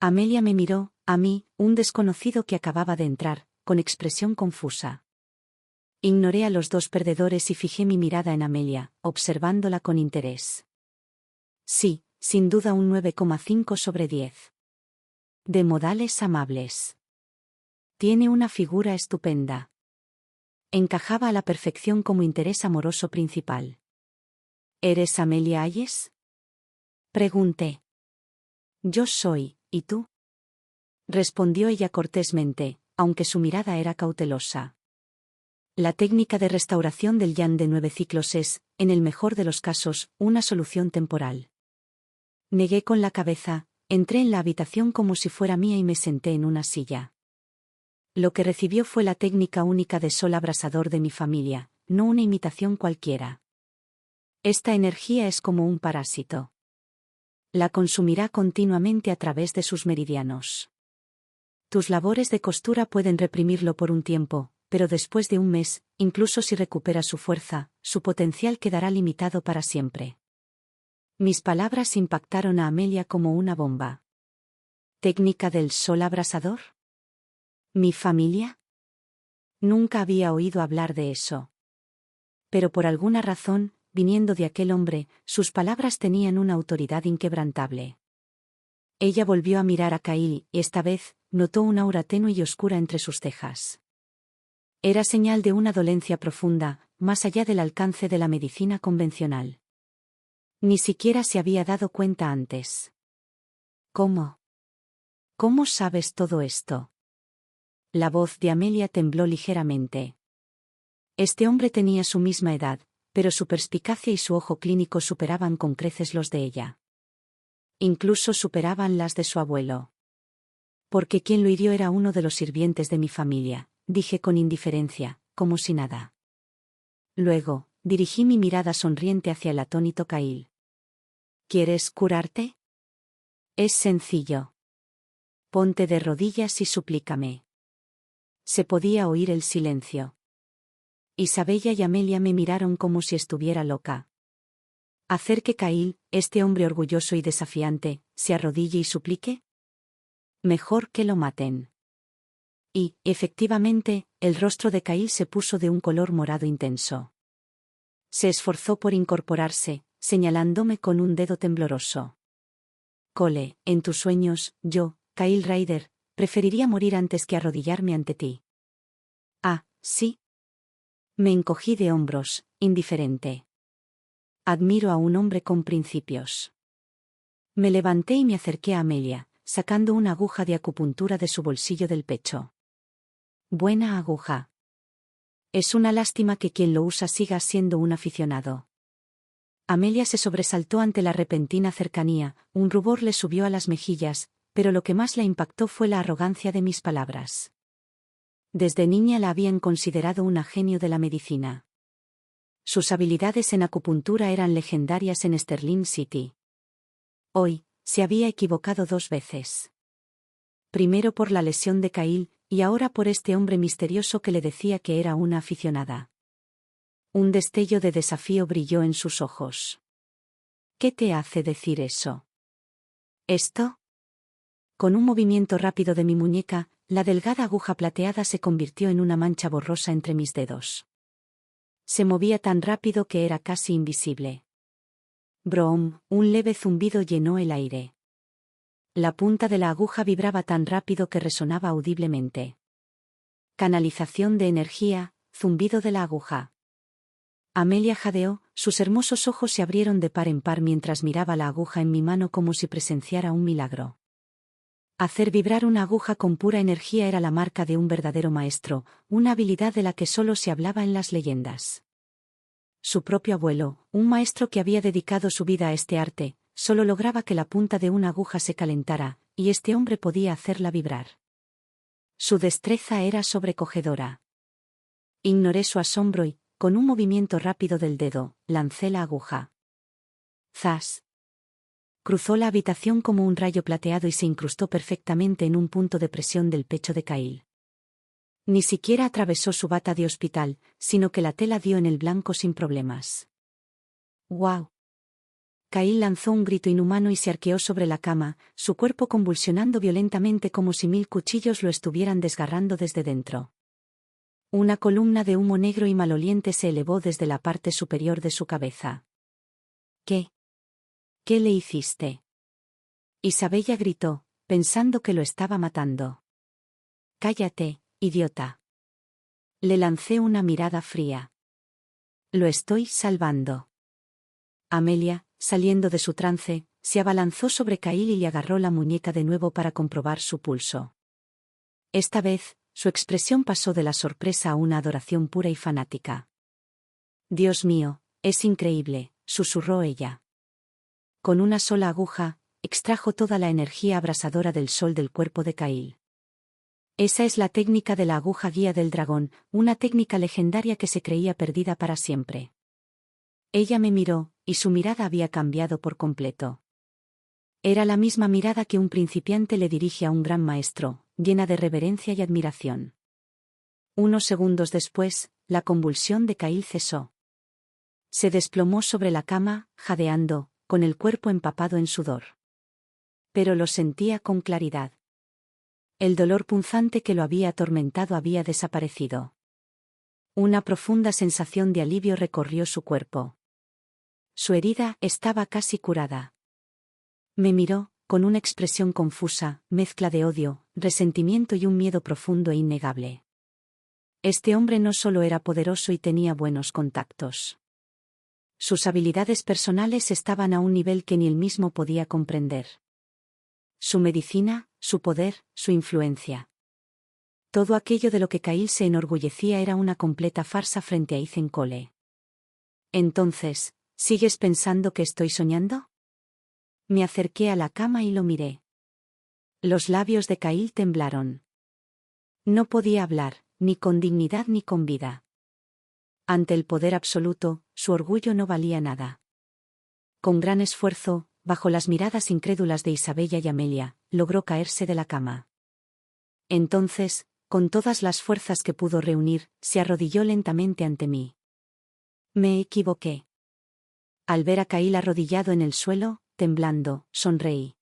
Amelia me miró, a mí, un desconocido que acababa de entrar, con expresión confusa. Ignoré a los dos perdedores y fijé mi mirada en Amelia, observándola con interés. Sí, sin duda un 9,5 sobre 10. De modales amables. Tiene una figura estupenda. Encajaba a la perfección como interés amoroso principal. ¿Eres Amelia Hayes? Pregunté. Yo soy, ¿y tú? Respondió ella cortésmente, aunque su mirada era cautelosa. La técnica de restauración del Yan de 9 ciclos es, en el mejor de los casos, una solución temporal. Negué con la cabeza, entré en la habitación como si fuera mía y me senté en una silla. Lo que recibió fue la técnica única de sol abrasador de mi familia, no una imitación cualquiera. Esta energía es como un parásito. La consumirá continuamente a través de sus meridianos. Tus labores de costura pueden reprimirlo por un tiempo, pero después de un mes, incluso si recupera su fuerza, su potencial quedará limitado para siempre. Mis palabras impactaron a Amelia como una bomba. ¿Técnica del sol abrasador? ¿Mi familia? Nunca había oído hablar de eso. Pero por alguna razón, viniendo de aquel hombre, sus palabras tenían una autoridad inquebrantable. Ella volvió a mirar a Kyle y esta vez, notó una aura tenue y oscura entre sus cejas. Era señal de una dolencia profunda, más allá del alcance de la medicina convencional. Ni siquiera se había dado cuenta antes. ¿Cómo? ¿Cómo sabes todo esto? La voz de Amelia tembló ligeramente. Este hombre tenía su misma edad, pero su perspicacia y su ojo clínico superaban con creces los de ella. Incluso superaban las de su abuelo. Porque quien lo hirió era uno de los sirvientes de mi familia, dije con indiferencia, como si nada. Luego, dirigí mi mirada sonriente hacia el atónito Kyle. ¿Quieres curarte? Es sencillo. Ponte de rodillas y suplícame. Se podía oír el silencio. Isabella y Amelia me miraron como si estuviera loca. ¿Hacer que Kyle, este hombre orgulloso y desafiante, se arrodille y suplique? Mejor que lo maten. Y, efectivamente, el rostro de Kyle se puso de un color morado intenso. Se esforzó por incorporarse, señalándome con un dedo tembloroso. Cole, en tus sueños, yo, Kyle Ryder, preferiría morir antes que arrodillarme ante ti. Ah, sí. Me encogí de hombros, indiferente. Admiro a un hombre con principios. Me levanté y me acerqué a Amelia, sacando una aguja de acupuntura de su bolsillo del pecho. Buena aguja. Es una lástima que quien lo usa siga siendo un aficionado. Amelia se sobresaltó ante la repentina cercanía, un rubor le subió a las mejillas, pero lo que más la impactó fue la arrogancia de mis palabras. Desde niña la habían considerado una genio de la medicina. Sus habilidades en acupuntura eran legendarias en Sterling City. Hoy, se había equivocado 2 veces. Primero por la lesión de Kyle, y ahora por este hombre misterioso que le decía que era una aficionada. Un destello de desafío brilló en sus ojos. ¿Qué te hace decir eso? ¿Esto? Con un movimiento rápido de mi muñeca, la delgada aguja plateada se convirtió en una mancha borrosa entre mis dedos. Se movía tan rápido que era casi invisible. Brom, un leve zumbido llenó el aire. La punta de la aguja vibraba tan rápido que resonaba audiblemente. Canalización de energía, zumbido de la aguja. Amelia jadeó, sus hermosos ojos se abrieron de par en par mientras miraba la aguja en mi mano como si presenciara un milagro. Hacer vibrar una aguja con pura energía era la marca de un verdadero maestro, una habilidad de la que solo se hablaba en las leyendas. Su propio abuelo, un maestro que había dedicado su vida a este arte, solo lograba que la punta de una aguja se calentara, y este hombre podía hacerla vibrar. Su destreza era sobrecogedora. Ignoré su asombro y, con un movimiento rápido del dedo, lancé la aguja. ¡Zas! Cruzó la habitación como un rayo plateado y se incrustó perfectamente en un punto de presión del pecho de Kyle. Ni siquiera atravesó su bata de hospital, sino que la tela dio en el blanco sin problemas. ¡Guau! Kyle lanzó un grito inhumano y se arqueó sobre la cama, su cuerpo convulsionando violentamente como si 1000 cuchillos lo estuvieran desgarrando desde dentro. Una columna de humo negro y maloliente se elevó desde la parte superior de su cabeza. ¿Qué? ¿Qué le hiciste? Isabella gritó, pensando que lo estaba matando. Cállate, idiota. Le lancé una mirada fría. Lo estoy salvando. Amelia, saliendo de su trance, se abalanzó sobre Kyle y le agarró la muñeca de nuevo para comprobar su pulso. Esta vez, su expresión pasó de la sorpresa a una adoración pura y fanática. Dios mío, es increíble, susurró ella. Con una sola aguja, extrajo toda la energía abrasadora del sol del cuerpo de Kyle. Esa es la técnica de la aguja guía del dragón, una técnica legendaria que se creía perdida para siempre. Ella me miró, y su mirada había cambiado por completo. Era la misma mirada que un principiante le dirige a un gran maestro, llena de reverencia y admiración. Unos segundos después, la convulsión de Kyle cesó. Se desplomó sobre la cama, jadeando, con el cuerpo empapado en sudor. Pero lo sentía con claridad. El dolor punzante que lo había atormentado había desaparecido. Una profunda sensación de alivio recorrió su cuerpo. Su herida estaba casi curada. Me miró, con una expresión confusa, mezcla de odio, resentimiento y un miedo profundo e innegable. Este hombre no solo era poderoso y tenía buenos contactos. Sus habilidades personales estaban a un nivel que ni él mismo podía comprender. Su medicina, su poder, su influencia. Todo aquello de lo que Kyle se enorgullecía era una completa farsa frente a Ethan Cole. Entonces, ¿sigues pensando que estoy soñando? Me acerqué a la cama y lo miré. Los labios de Kyle temblaron. No podía hablar, ni con dignidad ni con vida. Ante el poder absoluto, su orgullo no valía nada. Con gran esfuerzo, bajo las miradas incrédulas de Isabella y Amelia, logró caerse de la cama. Entonces, con todas las fuerzas que pudo reunir, se arrodilló lentamente ante mí. Me equivoqué. Al ver a Kyle arrodillado en el suelo, temblando, sonreí.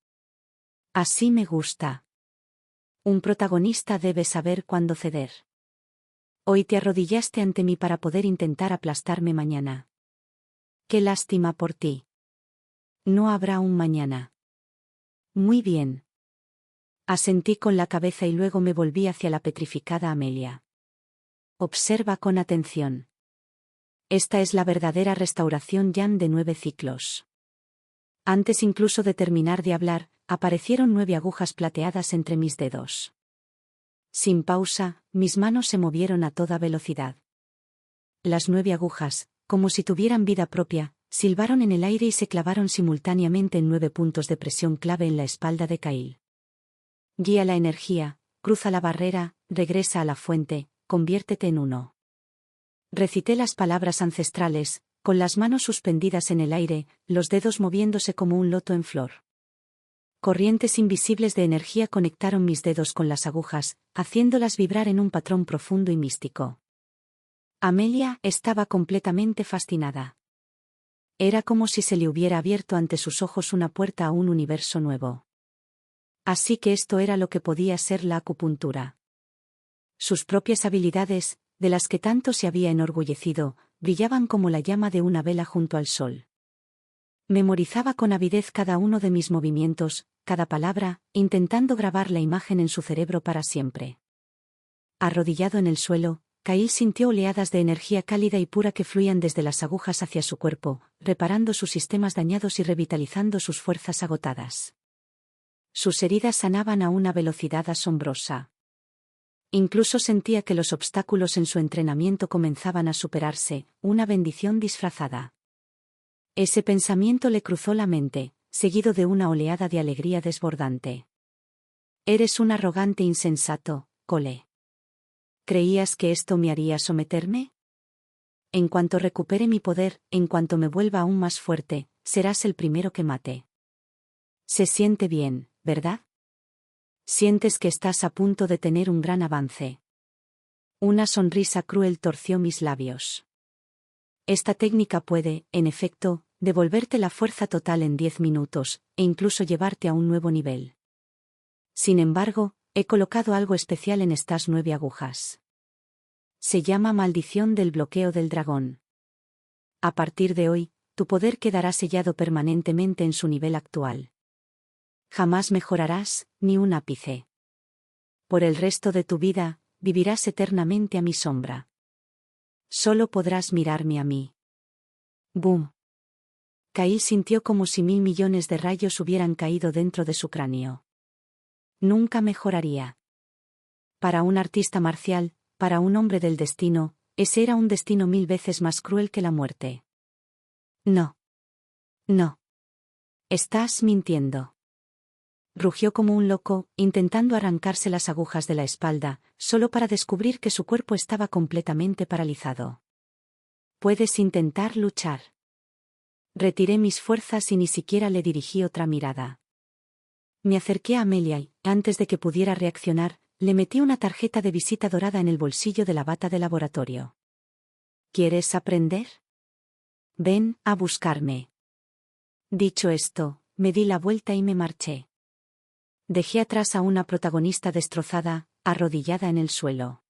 Así me gusta. Un protagonista debe saber cuándo ceder. Hoy te arrodillaste ante mí para poder intentar aplastarme mañana. Qué lástima por ti. No habrá un mañana. Muy bien. Asentí con la cabeza y luego me volví hacia la petrificada Amelia. Observa con atención. Esta es la verdadera restauración Yan de 9 ciclos. Antes incluso de terminar de hablar, aparecieron 9 agujas plateadas entre mis dedos. Sin pausa, mis manos se movieron a toda velocidad. Las 9 agujas, como si tuvieran vida propia, silbaron en el aire y se clavaron simultáneamente en 9 puntos de presión clave en la espalda de Kyle. Guía la energía, cruza la barrera, regresa a la fuente, conviértete en uno. Recité las palabras ancestrales, con las manos suspendidas en el aire, los dedos moviéndose como un loto en flor. Corrientes invisibles de energía conectaron mis dedos con las agujas, haciéndolas vibrar en un patrón profundo y místico. Amelia estaba completamente fascinada. Era como si se le hubiera abierto ante sus ojos una puerta a un universo nuevo. Así que esto era lo que podía ser la acupuntura. Sus propias habilidades, de las que tanto se había enorgullecido, brillaban como la llama de una vela junto al sol. Memorizaba con avidez cada uno de mis movimientos, cada palabra, intentando grabar la imagen en su cerebro para siempre. Arrodillado en el suelo, Kyle sintió oleadas de energía cálida y pura que fluían desde las agujas hacia su cuerpo, reparando sus sistemas dañados y revitalizando sus fuerzas agotadas. Sus heridas sanaban a una velocidad asombrosa. Incluso sentía que los obstáculos en su entrenamiento comenzaban a superarse, una bendición disfrazada. Ese pensamiento le cruzó la mente, seguido de una oleada de alegría desbordante. Eres un arrogante insensato, Cole. ¿Creías que esto me haría someterme? En cuanto recupere mi poder, en cuanto me vuelva aún más fuerte, serás el primero que mate. Se siente bien, ¿verdad? Sientes que estás a punto de tener un gran avance. Una sonrisa cruel torció mis labios. Esta técnica puede, en efecto, devolverte la fuerza total en 10 minutos, e incluso llevarte a un nuevo nivel. Sin embargo, he colocado algo especial en estas 9 agujas. Se llama maldición del bloqueo del dragón. A partir de hoy, tu poder quedará sellado permanentemente en su nivel actual. Jamás mejorarás, ni un ápice. Por el resto de tu vida, vivirás eternamente a mi sombra. Solo podrás mirarme a mí. ¡Bum! Kyle sintió como si 1000 millones de rayos hubieran caído dentro de su cráneo. Nunca mejoraría. Para un artista marcial, para un hombre del destino, ese era un destino 1000 veces más cruel que la muerte. No. No. Estás mintiendo. Rugió como un loco, intentando arrancarse las agujas de la espalda, solo para descubrir que su cuerpo estaba completamente paralizado. Puedes intentar luchar. Retiré mis fuerzas y ni siquiera le dirigí otra mirada. Me acerqué a Amelia y, antes de que pudiera reaccionar, le metí una tarjeta de visita dorada en el bolsillo de la bata de laboratorio. ¿Quieres aprender? Ven a buscarme. Dicho esto, me di la vuelta y me marché. Dejé atrás a una protagonista destrozada, arrodillada en el suelo.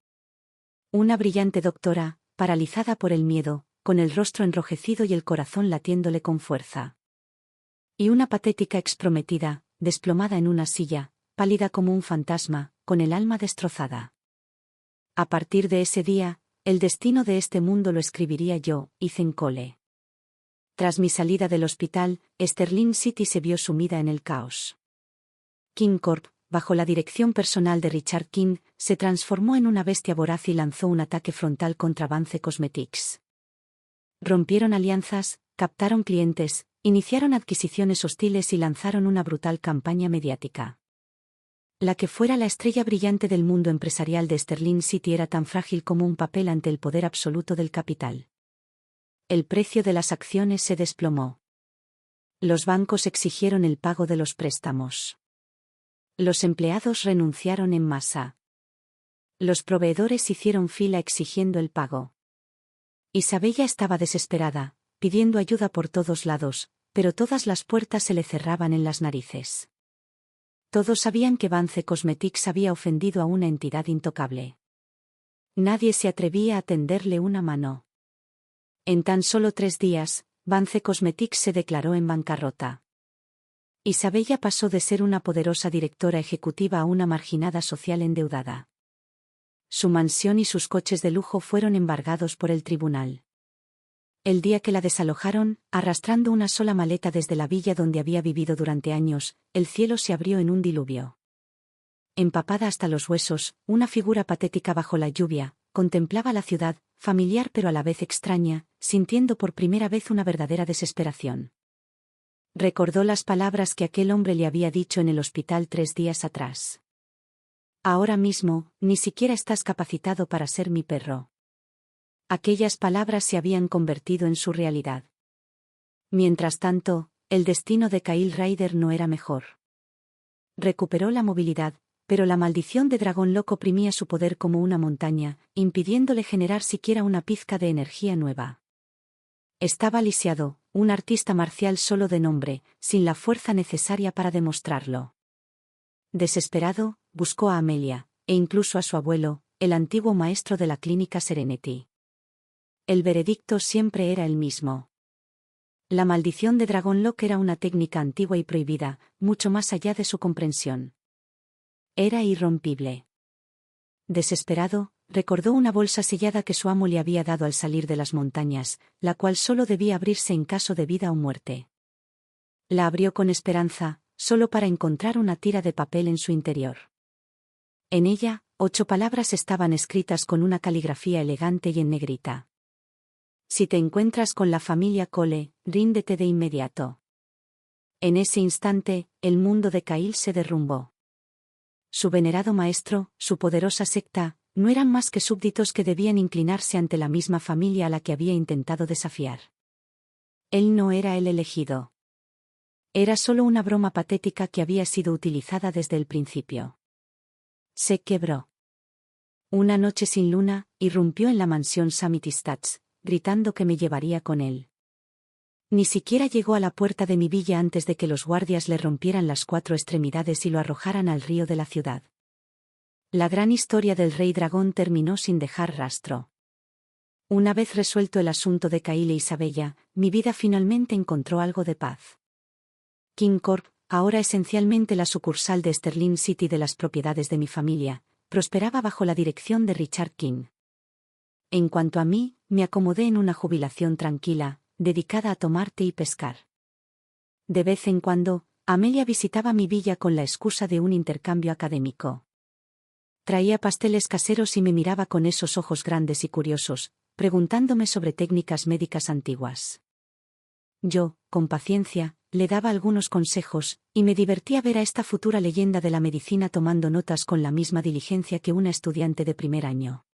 Una brillante doctora, paralizada por el miedo, con el rostro enrojecido y el corazón latiéndole con fuerza. Y una patética exprometida, desplomada en una silla, pálida como un fantasma, con el alma destrozada. A partir de ese día, el destino de este mundo lo escribiría yo, Ethan Cole. Tras mi salida del hospital, Sterling City se vio sumida en el caos. King Corp, bajo la dirección personal de Richard King, se transformó en una bestia voraz y lanzó un ataque frontal contra Vance Cosmetics. Rompieron alianzas, captaron clientes, iniciaron adquisiciones hostiles y lanzaron una brutal campaña mediática. La que fuera la estrella brillante del mundo empresarial de Sterling City era tan frágil como un papel ante el poder absoluto del capital. El precio de las acciones se desplomó. Los bancos exigieron el pago de los préstamos. Los empleados renunciaron en masa. Los proveedores hicieron fila exigiendo el pago. Isabella estaba desesperada, pidiendo ayuda por todos lados, pero todas las puertas se le cerraban en las narices. Todos sabían que Vance Cosmetics había ofendido a una entidad intocable. Nadie se atrevía a tenderle una mano. En tan solo 3 días, Vance Cosmetics se declaró en bancarrota. Isabella pasó de ser una poderosa directora ejecutiva a una marginada social endeudada. Su mansión y sus coches de lujo fueron embargados por el tribunal. El día que la desalojaron, arrastrando una sola maleta desde la villa donde había vivido durante años, el cielo se abrió en un diluvio. Empapada hasta los huesos, una figura patética bajo la lluvia, contemplaba la ciudad, familiar pero a la vez extraña, sintiendo por primera vez una verdadera desesperación. Recordó las palabras que aquel hombre le había dicho en el hospital 3 días atrás. Ahora mismo, ni siquiera estás capacitado para ser mi perro. Aquellas palabras se habían convertido en su realidad. Mientras tanto, el destino de Kyle Ryder no era mejor. Recuperó la movilidad, pero la maldición de Dragón Loco oprimía su poder como una montaña, impidiéndole generar siquiera una pizca de energía nueva. Estaba lisiado, un artista marcial solo de nombre, sin la fuerza necesaria para demostrarlo. Desesperado, buscó a Amelia, e incluso a su abuelo, el antiguo maestro de la clínica Serenity. El veredicto siempre era el mismo. La maldición de Dragon Lock era una técnica antigua y prohibida, mucho más allá de su comprensión. Era irrompible. Desesperado, recordó una bolsa sellada que su amo le había dado al salir de las montañas, la cual solo debía abrirse en caso de vida o muerte. La abrió con esperanza, solo para encontrar una tira de papel en su interior. En ella, 8 palabras estaban escritas con una caligrafía elegante y en negrita. Si te encuentras con la familia Cole, ríndete de inmediato. En ese instante, el mundo de Kyle se derrumbó. Su venerado maestro, su poderosa secta, no eran más que súbditos que debían inclinarse ante la misma familia a la que había intentado desafiar. Él no era el elegido. Era solo una broma patética que había sido utilizada desde el principio. Se quebró. Una noche sin luna, irrumpió en la mansión Samity Stats, gritando que me llevaría con él. Ni siquiera llegó a la puerta de mi villa antes de que los guardias le rompieran las 4 extremidades y lo arrojaran al río de la ciudad. La gran historia del Rey Dragón terminó sin dejar rastro. Una vez resuelto el asunto de Kyle e Isabella, mi vida finalmente encontró algo de paz. King Corp, ahora esencialmente la sucursal de Sterling City de las propiedades de mi familia, prosperaba bajo la dirección de Richard King. En cuanto a mí, me acomodé en una jubilación tranquila, dedicada a tomar té y pescar. De vez en cuando, Amelia visitaba mi villa con la excusa de un intercambio académico. Traía pasteles caseros y me miraba con esos ojos grandes y curiosos, preguntándome sobre técnicas médicas antiguas. Yo, con paciencia, le daba algunos consejos, y me divertía ver a esta futura leyenda de la medicina tomando notas con la misma diligencia que una estudiante de primer año.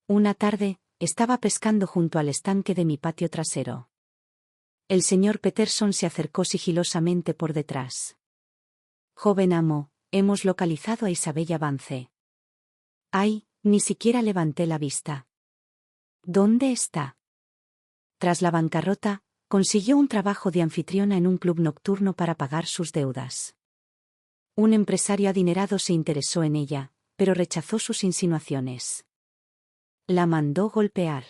Una tarde, estaba pescando junto al estanque de mi patio trasero. El señor Peterson se acercó sigilosamente por detrás. Joven amo, hemos localizado a Isabella Vance. Ay, ni siquiera levanté la vista. ¿Dónde está? Tras la bancarrota, consiguió un trabajo de anfitriona en un club nocturno para pagar sus deudas. Un empresario adinerado se interesó en ella, pero rechazó sus insinuaciones. La mandó golpear.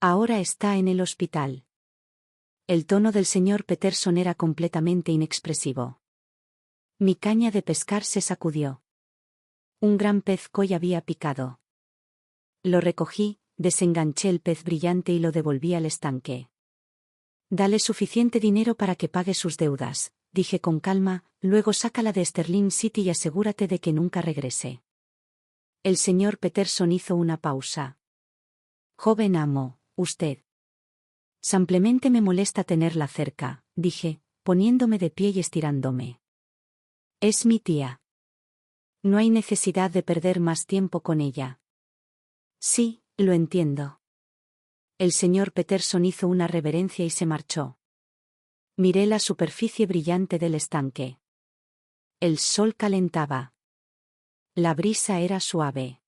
Ahora está en el hospital. El tono del señor Peterson era completamente inexpresivo. Mi caña de pescar se sacudió. Un gran pez koi había picado. Lo recogí, desenganché el pez brillante y lo devolví al estanque. Dale suficiente dinero para que pague sus deudas, dije con calma, luego sácala de Sterling City y asegúrate de que nunca regrese. El señor Peterson hizo una pausa. Joven amo, usted. Simplemente me molesta tenerla cerca, dije, poniéndome de pie y estirándome. Es mi tía. No hay necesidad de perder más tiempo con ella. Sí, lo entiendo. El señor Peterson hizo una reverencia y se marchó. Miré la superficie brillante del estanque. El sol calentaba. La brisa era suave.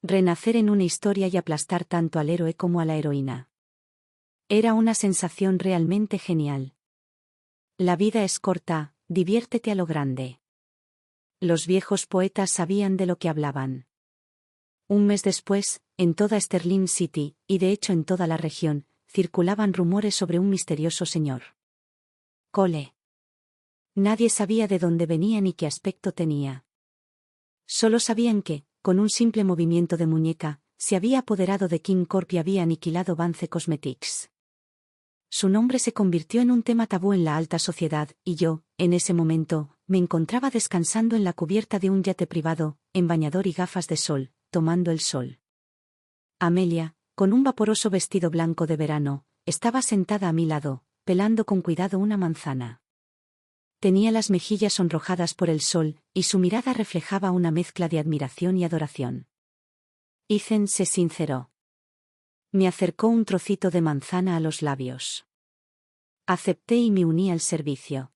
Renacer en una historia y aplastar tanto al héroe como a la heroína. Era una sensación realmente genial. La vida es corta, diviértete a lo grande. Los viejos poetas sabían de lo que hablaban. Un mes después, en toda Sterling City, y de hecho en toda la región, circulaban rumores sobre un misterioso señor. Cole. Nadie sabía de dónde venía ni qué aspecto tenía. Solo sabían que, con un simple movimiento de muñeca, se había apoderado de King Corp y había aniquilado Vance Cosmetics. Su nombre se convirtió en un tema tabú en la alta sociedad, y yo, en ese momento, me encontraba descansando en la cubierta de un yate privado, en bañador y gafas de sol, tomando el sol. Amelia, con un vaporoso vestido blanco de verano, estaba sentada a mi lado, pelando con cuidado una manzana. Tenía las mejillas sonrojadas por el sol, y su mirada reflejaba una mezcla de admiración y adoración. Ethan se sinceró. Me acercó un trocito de manzana a los labios. Acepté y me uní al servicio.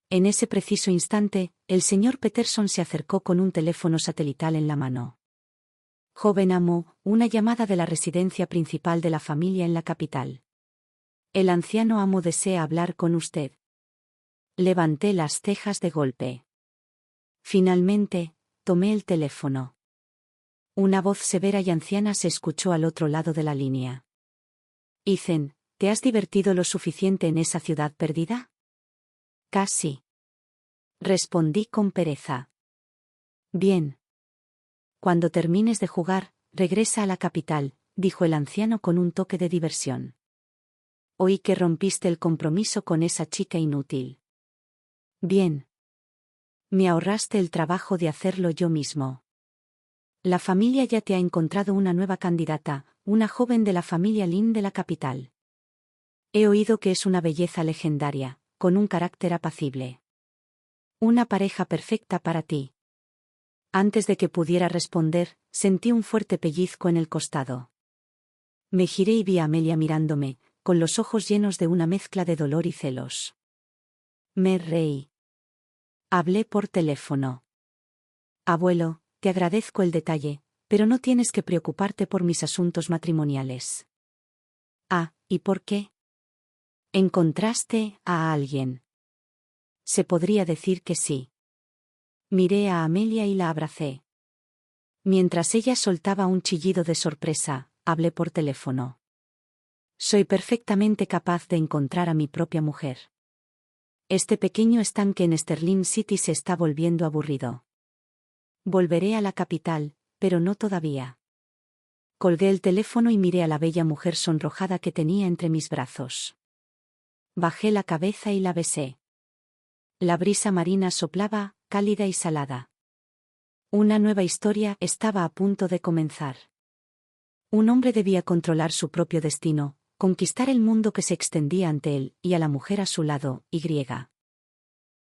En ese preciso instante, el señor Peterson se acercó con un teléfono satelital en la mano. Joven amo, una llamada de la residencia principal de la familia en la capital. El anciano amo desea hablar con usted. Levanté las cejas de golpe. Finalmente, tomé el teléfono. Una voz severa y anciana se escuchó al otro lado de la línea. Ethan, ¿te has divertido lo suficiente en esa ciudad perdida? Casi. Respondí con pereza. Bien. Cuando termines de jugar, regresa a la capital, dijo el anciano con un toque de diversión. Oí que rompiste el compromiso con esa chica inútil. Bien. Me ahorraste el trabajo de hacerlo yo mismo. La familia ya te ha encontrado una nueva candidata, una joven de la familia Lin de la capital. He oído que es una belleza legendaria, con un carácter apacible. Una pareja perfecta para ti. Antes de que pudiera responder, sentí un fuerte pellizco en el costado. Me giré y vi a Amelia mirándome, con los ojos llenos de una mezcla de dolor y celos. Me reí. Hablé por teléfono. Abuelo, te agradezco el detalle, pero no tienes que preocuparte por mis asuntos matrimoniales. Ah, ¿y por qué? ¿Encontraste a alguien? Se podría decir que sí. Miré a Amelia y la abracé. Mientras ella soltaba un chillido de sorpresa, hablé por teléfono. Soy perfectamente capaz de encontrar a mi propia mujer. Este pequeño estanque en Sterling City se está volviendo aburrido. Volveré a la capital, pero no todavía. Colgué el teléfono y miré a la bella mujer sonrojada que tenía entre mis brazos. Bajé la cabeza y la besé. La brisa marina soplaba, cálida y salada. Una nueva historia estaba a punto de comenzar. Un hombre debía controlar su propio destino, conquistar el mundo que se extendía ante él, y a la mujer a su lado, Y.